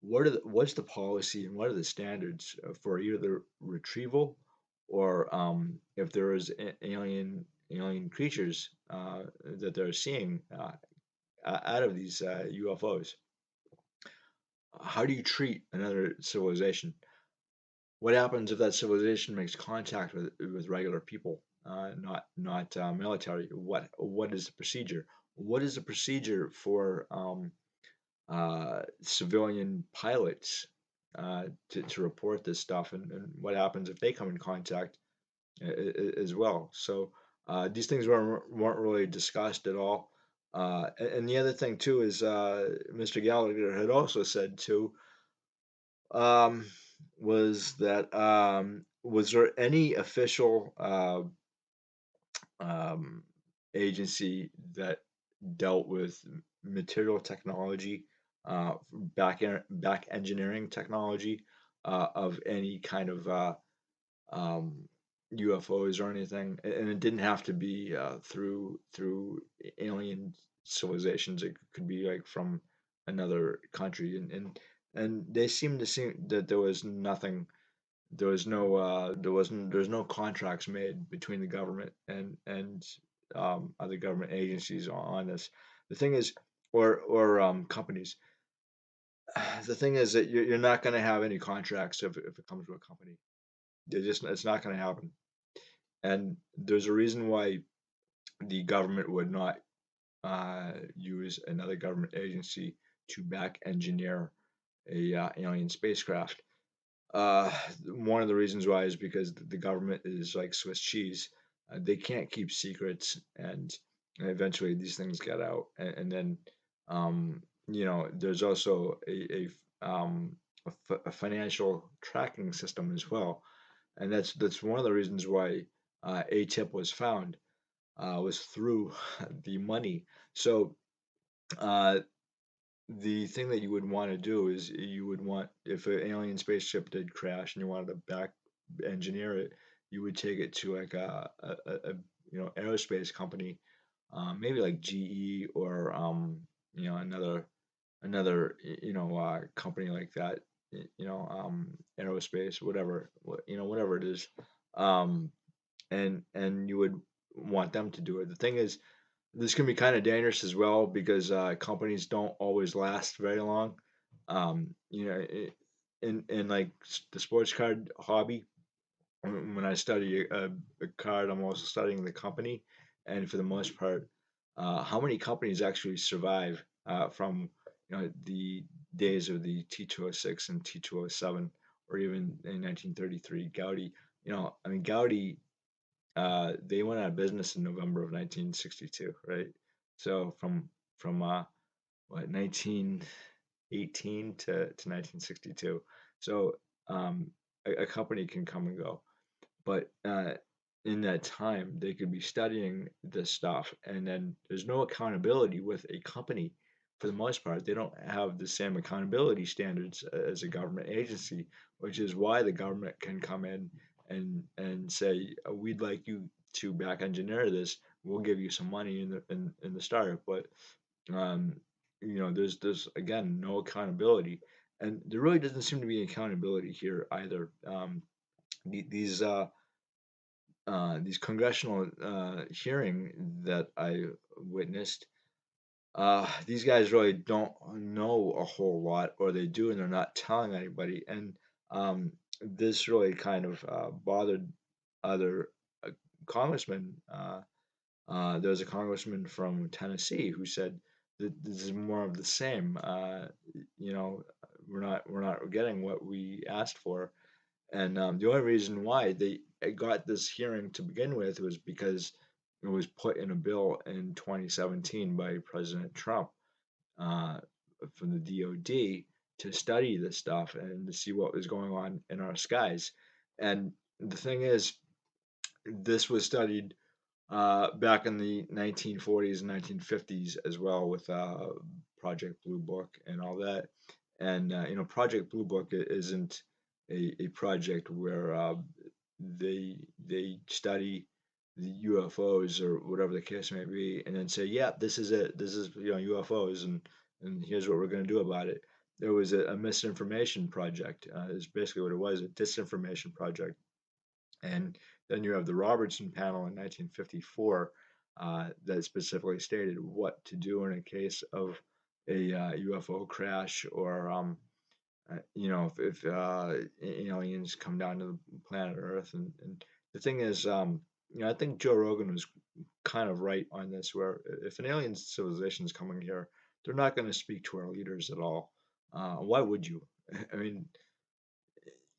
what's the policy and what are the standards for either the retrieval or if there is alien creatures that they're seeing out of these UFOs? How do you treat another civilization? What happens if that civilization makes contact with regular people, not military? What is the procedure? What is the procedure for civilian pilots to report this stuff, and what happens if they come in contact as well? So these things weren't really discussed at all. And the other thing too is Mr. Gallagher had also said too, um, was that was there any official um, agency that dealt with material technology, back engineering technology of any kind of um, UFOs or anything, and it didn't have to be through alien civilizations. It could be like from another country, and they seemed to seem that there was nothing. There was no there's no contracts made between the government and other government agencies on this. The thing is, or companies. The thing is that you're not going to have any contracts if it comes to a company. It's not going to happen. And there's a reason why the government would not use another government agency to back engineer a alien spacecraft. Uh, One of the reasons why is because the government is like Swiss cheese. They can't keep secrets, and eventually these things get out. And then, there's also a financial tracking system as well, and that's one of the reasons why ATIP was found was through the money. So uh, the thing that you would want to do is you would want, if an alien spaceship did crash and you wanted to back engineer it, you would take it to like a aerospace company, maybe like GE or another company like that, aerospace, whatever, whatever it is, um, and you would want them to do it. The thing is, this can be kind of dangerous as well because companies don't always last very long. In like the sports card hobby, when I study a card, I'm also studying the company, and for the most part, how many companies actually survive from the days of the T206 and T207, or even in 1933 Gaudi. I mean Gaudi, they went out of business in November of 1962, right? So from what 1918 to 1962. So a company can come and go, but in that time they could be studying this stuff, and then there's no accountability with a company. For the most part, they don't have the same accountability standards as a government agency, which is why the government can come in and say, we'd like you to back engineer this, we'll give you some money in the start, but um, there's again no accountability, and there really doesn't seem to be accountability here either. These these congressional hearing that I witnessed, these guys really don't know a whole lot, or they do and they're not telling anybody. And this really kind of bothered other uh, congressmen. There was a congressman from Tennessee who said that this is more of the same. You know, we're not getting what we asked for, and the only reason why they got this hearing to begin with was because it was put in a bill in 2017 by President Trump uh, from the DoD to study this stuff and to see what was going on in our skies. And the thing is, this was studied back in the 1940s and 1950s as well with Project Blue Book and all that. And Project Blue Book isn't a project where they study the UFOs or whatever the case may be, and then say, "Yeah, this is it. This is UFOs, and here's what we're going to do about it." There was a misinformation project. Is basically what it was, a disinformation project. And then you have the Robertson panel in 1954 that specifically stated what to do in a case of a UFO crash, or if aliens come down to the planet Earth. And the thing is, I think Joe Rogan was kind of right on this, where if an alien civilization is coming here, they're not going to speak to our leaders at all. Why would you? I mean,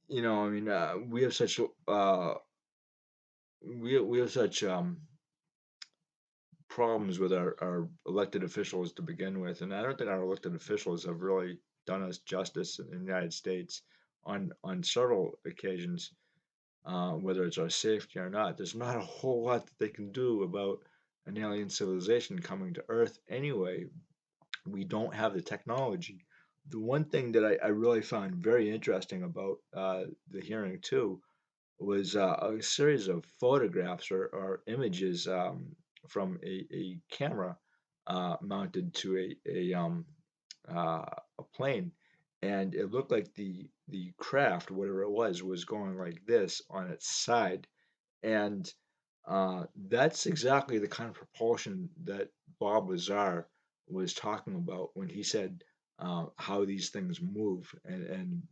we have such we have such problems with our elected officials to begin with, and I don't think our elected officials have really done us justice in the United States on several occasions, whether it's our safety or not. There's not a whole lot that they can do about an alien civilization coming to Earth anyway. We don't have the technology. The one thing that I really found very interesting about the hearing too was a series of photographs or images from a camera mounted to a plane, and it looked like the craft, whatever it was going like this on its side, and that's exactly the kind of propulsion that Bob Lazar was talking about when he said how these things move and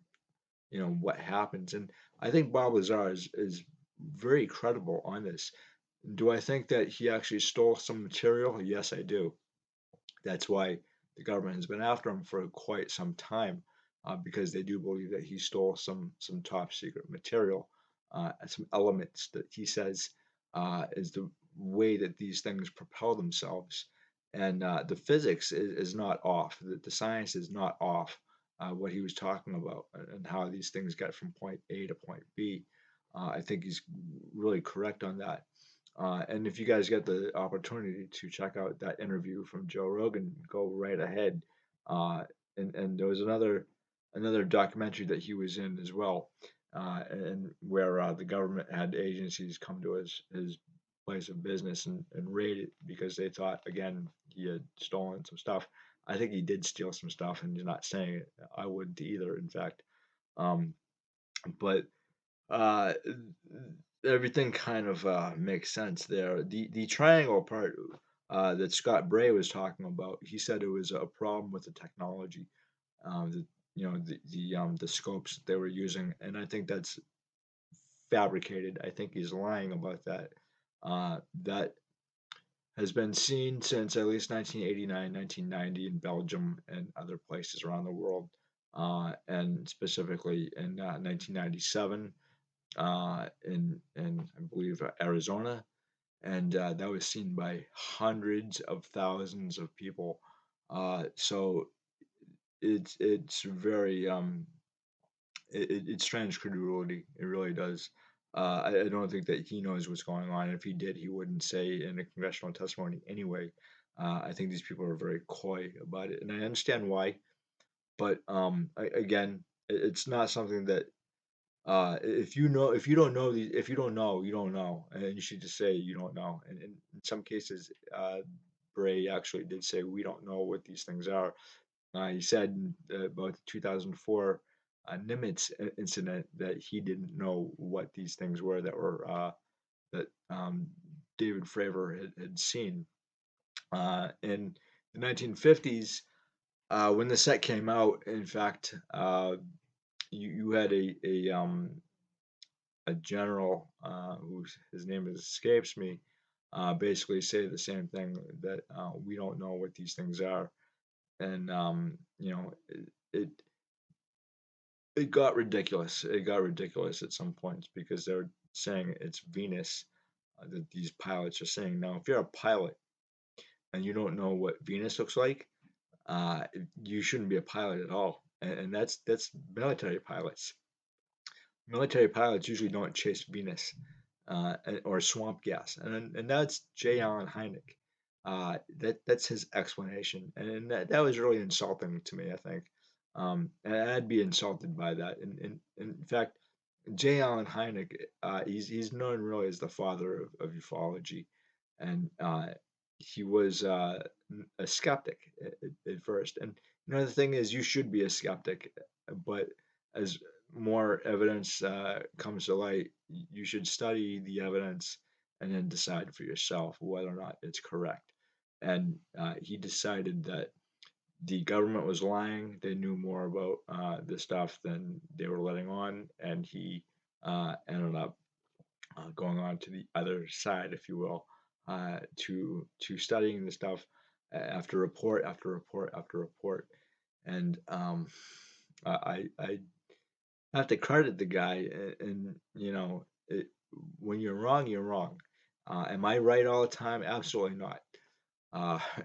what happens. And I think Bob Lazar is very credible on this. Do I think that he actually stole some material? Yes, I do. That's why the government has been after him for quite some time, because they do believe that he stole some top secret material, some elements that he says is the way that these things propel themselves. And the physics is not off. The science is not off. What he was talking about and how these things get from point A to point B. I think he's really correct on that. And if you guys get the opportunity to check out that interview from Joe Rogan, go right ahead. Uh, and there was another documentary that he was in as well, and where the government had agencies come to his place of business and raid it because they thought again he had stolen some stuff. I think he did steal some stuff, and he's not saying it. I wouldn't either, in fact. Um, but uh, everything kind of makes sense there. The triangle part that Scott Bray was talking about, he said it was a problem with the technology, the the scopes that they were using, and I think that's fabricated. I think he's lying about that. That has been seen since at least 1989, 1990 in Belgium and other places around the world, and specifically in 1997 in I believe Arizona, and that was seen by hundreds of thousands of people. So it's very it strands credulity. It really does. I don't think that he knows what's going on. If he did, he wouldn't say in a congressional testimony anyway. I think these people are very coy about it, and I understand why. But again, it's not something that if you don't know if you don't know, you don't know, and you should just say you don't know. And in some cases, Bray actually did say we don't know what these things are. He said about the 2004 Nimitz incident that he didn't know what these things were that David Fravor had seen. In the 1950s, when the set came out, in fact, you had a general whose his name escapes me, basically say the same thing that we don't know what these things are, and it it got ridiculous. It got ridiculous at some points because they're saying it's Venus that these pilots are saying. Now, if you're a pilot and you don't know what Venus looks like, uh, you shouldn't be a pilot at all. And that's military pilots. Military pilots usually don't chase Venus or swamp gas, and that's J. Allen Hynek. That's his explanation, and that was really insulting to me. I think, and I'd be insulted by that. And in fact, J. Allen Hynek, he's known really as the father of ufology, and he was a skeptic at first. And the thing is, you should be a skeptic, but as more evidence comes to light, you should study the evidence and then decide for yourself whether or not it's correct. And he decided that the government was lying. They knew more about this stuff than they were letting on, and he ended up going on to the other side, if you will, to studying the stuff after report after report after report. And I have to credit the guy, and when you're wrong, you're wrong. Am I right all the time? Absolutely not.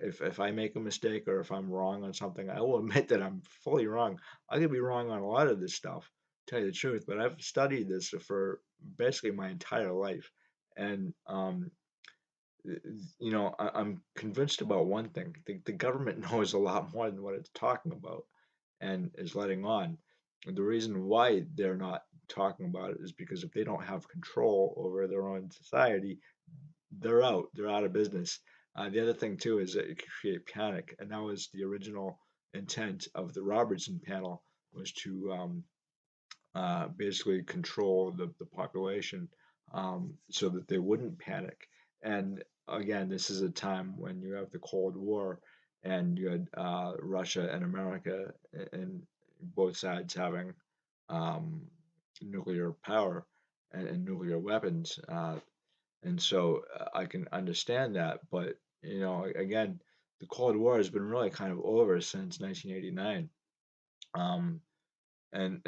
If I make a mistake or if I'm wrong on something, I will admit that I'm fully wrong. I could be wrong on a lot of this stuff, tell you the truth, but I've studied this for basically my entire life, and I'm convinced about one thing: the government knows a lot more than what it's talking about and is letting on. And the reason why they're not talking about it is because if they don't have control over their own society, they're out. They're out of business. The other thing too is that it could create panic, and that was the original intent of the Robertson panel was to basically control the population so that they wouldn't panic. And again, this is a time when you have the Cold War, and you had Russia and America, and both sides having um, nuclear power and nuclear weapons. And so I can understand that, but again, the Cold War has been really kind of over since 1989. Um, and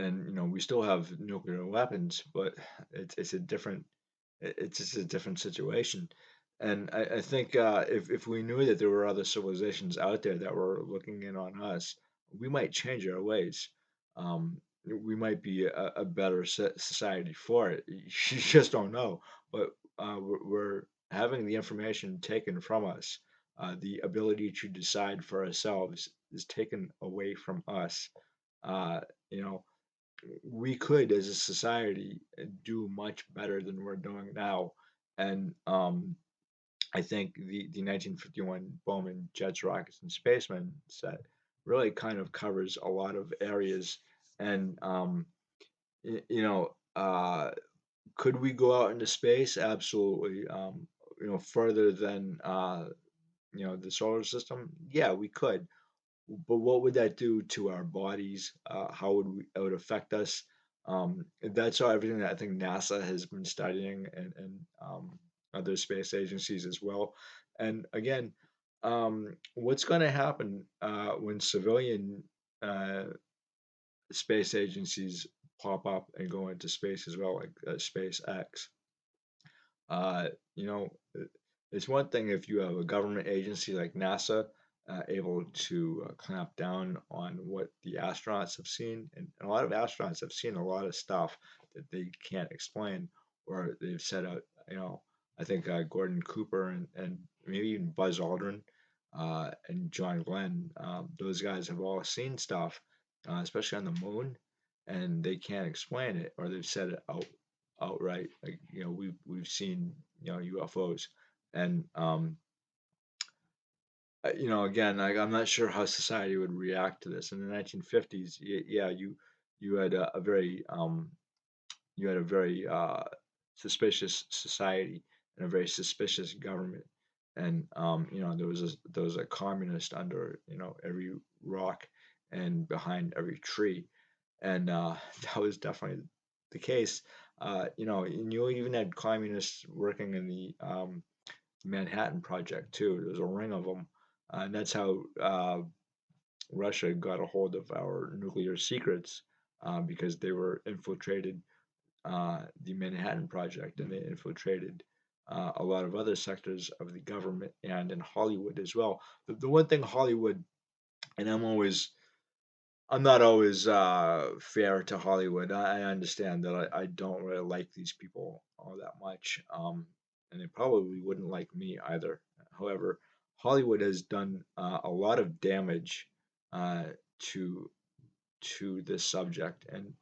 we still have nuclear weapons, but it's a different it's just a different situation. And I think if we knew that there were other civilizations out there that were looking in on us, we might change our ways. We might be a better society for it. You just don't know. But we're having the information taken from us. The ability to decide for ourselves is taken away from us. Uh, you know, we could, as a society, do much better than we're doing now. And I think the 1951 Bowman Jets, Rockets, and Spacemen set really kind of covers a lot of areas. And y- you know, uh, could we go out into space? Absolutely. Further than the solar system. Yeah, we could. But what would that do to our bodies? How would it would affect us? That's all everything that I think NASA has been studying, and other space agencies as well. And again, what's going to happen when civilian uh, space agencies pop up and go into space as well, like SpaceX? Uh, you know, it's one thing if you have a government agency like NASA able to clamp down on what the astronauts have seen, and a lot of astronauts have seen a lot of stuff that they can't explain, or they've set out. I think Gordon Cooper and maybe even Buzz Aldrin and John Glenn, those guys have all seen stuff, especially on the moon, and they can't explain it, or they've said it outright. Like we've seen UFOs, and again, I'm not sure how society would react to this. In the 1950s, yeah, you had a very suspicious society and a very suspicious government, and there was a communist under every rock and behind every tree, and that was definitely the case. And you even had communists working in the Manhattan Project too. There's a ring of them, and that's how Russia got a hold of our nuclear secrets because they were infiltrated the Manhattan Project, and they infiltrated a lot of other sectors of the government and in Hollywood as well. The one thing Hollywood, and I'm not always fair to Hollywood. I understand that I don't really like these people all that much, and they probably wouldn't like me either. However, Hollywood has done a lot of damage uh, to this subject, and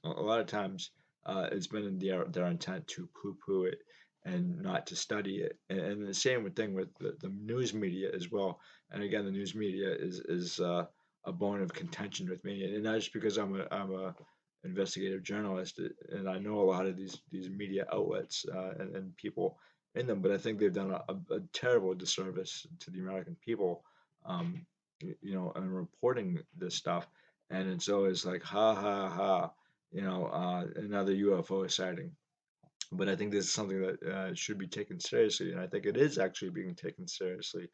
a lot of times it's been in their intent to poo-poo it and not to study it. And the same thing with the news media as well. And again, the news media is a bone of contention with me, and not just because I'm a investigative journalist, and I know a lot of these media outlets and people in them, but I think they've done a terrible disservice to the American people, um, in reporting this stuff. And it's always like, ha ha ha, another UFO sighting. But I think this is something that should be taken seriously, and I think it is actually being taken seriously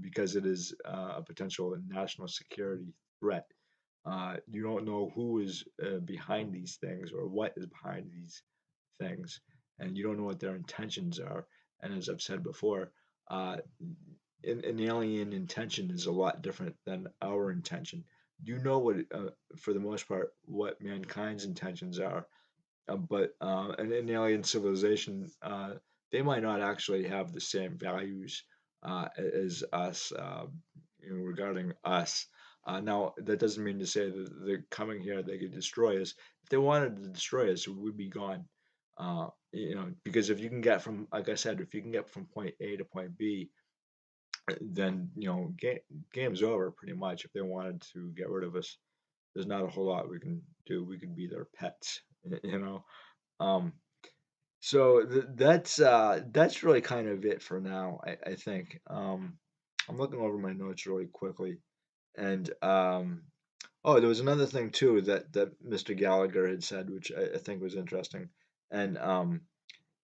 because it is a potential national security threat. You don't know who is behind these things or what is behind these things, and you don't know what their intentions are. And as I've said before, uh, an alien intention is a lot different than our intention. You know what, for the most part, what mankind's intentions are, but an alien civilization, they might not actually have the same values as us, regarding us. Now, that doesn't mean to say that they're coming here, they could destroy us. If they wanted to destroy us, we'd be gone. Because if you can get from, like I said, if you can get from point A to point B, then game's over pretty much. If they wanted to get rid of us, there's not a whole lot we can do. We could be their pets, you know. Um, so that's really kind of it for now, I think. I'm looking over my notes really quickly, and oh, there was another thing too that Mr. Gallagher had said, which I think was interesting, and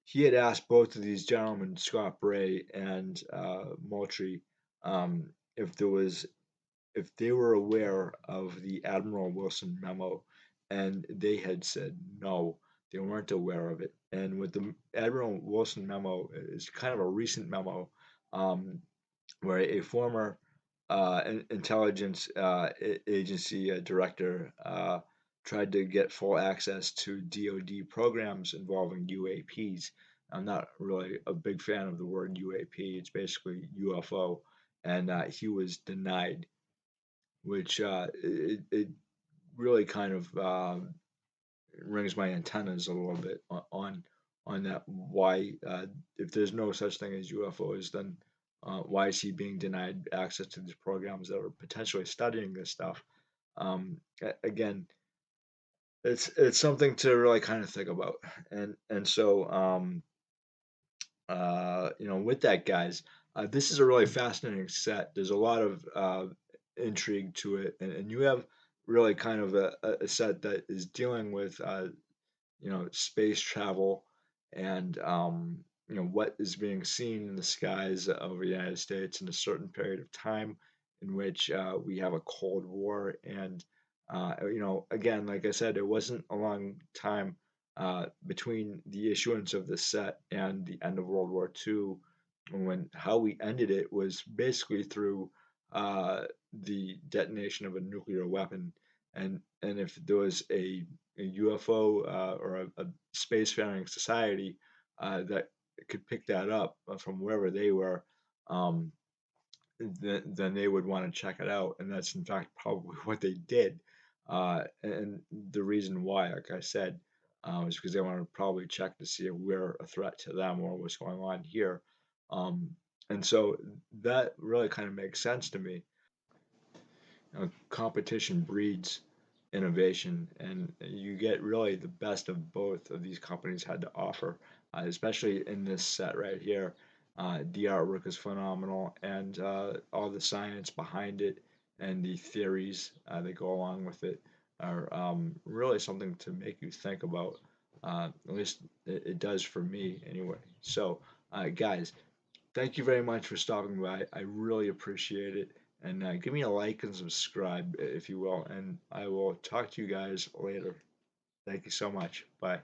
he had asked both of these gentlemen, Scott Bray and Moultrie, if there was if they were aware of the Admiral Wilson memo, and they had said no, they weren't aware of it. And with the Admiral Wilson memo is kind of a recent memo, um, where a former intelligence agency director tried to get full access to DoD programs involving UAPs. I'm not really a big fan of the word UAP. It's basically UFO, and he was denied, which it really kind of rings my antennas a little bit on that. Why, if there's no such thing as UFOs, then why is he being denied access to these programs that are potentially studying this stuff? Again, it's something to really kind of think about, and so with that, guys, this is a really fascinating set. There's a lot of intrigue to it, and you have really kind of a set that is dealing with space travel and what is being seen in the skies over the United States in a certain period of time in which we have a Cold War. And again, like I said, it wasn't a long time between the issuance of the set and the end of World War II, when how we ended it was basically through the detonation of a nuclear weapon. And if there was a UFO or a spacefaring society that could pick that up from wherever they were, um, then they would want to check it out. And that's in fact probably what they did. And the reason why, like I said, is because they want to probably check to see if we're a threat to them or what's going on here. Um, and so that really kind of makes sense to me. Competition breeds innovation, and you get really the best of both of these companies had to offer, especially in this set right here. The artwork is phenomenal, and all the science behind it and the theories that go along with it are really something to make you think about. At least it does for me, anyway. So, guys, thank you very much for stopping by. I really appreciate it. And give me a like and subscribe, if you will. And I will talk to you guys later. Thank you so much. Bye.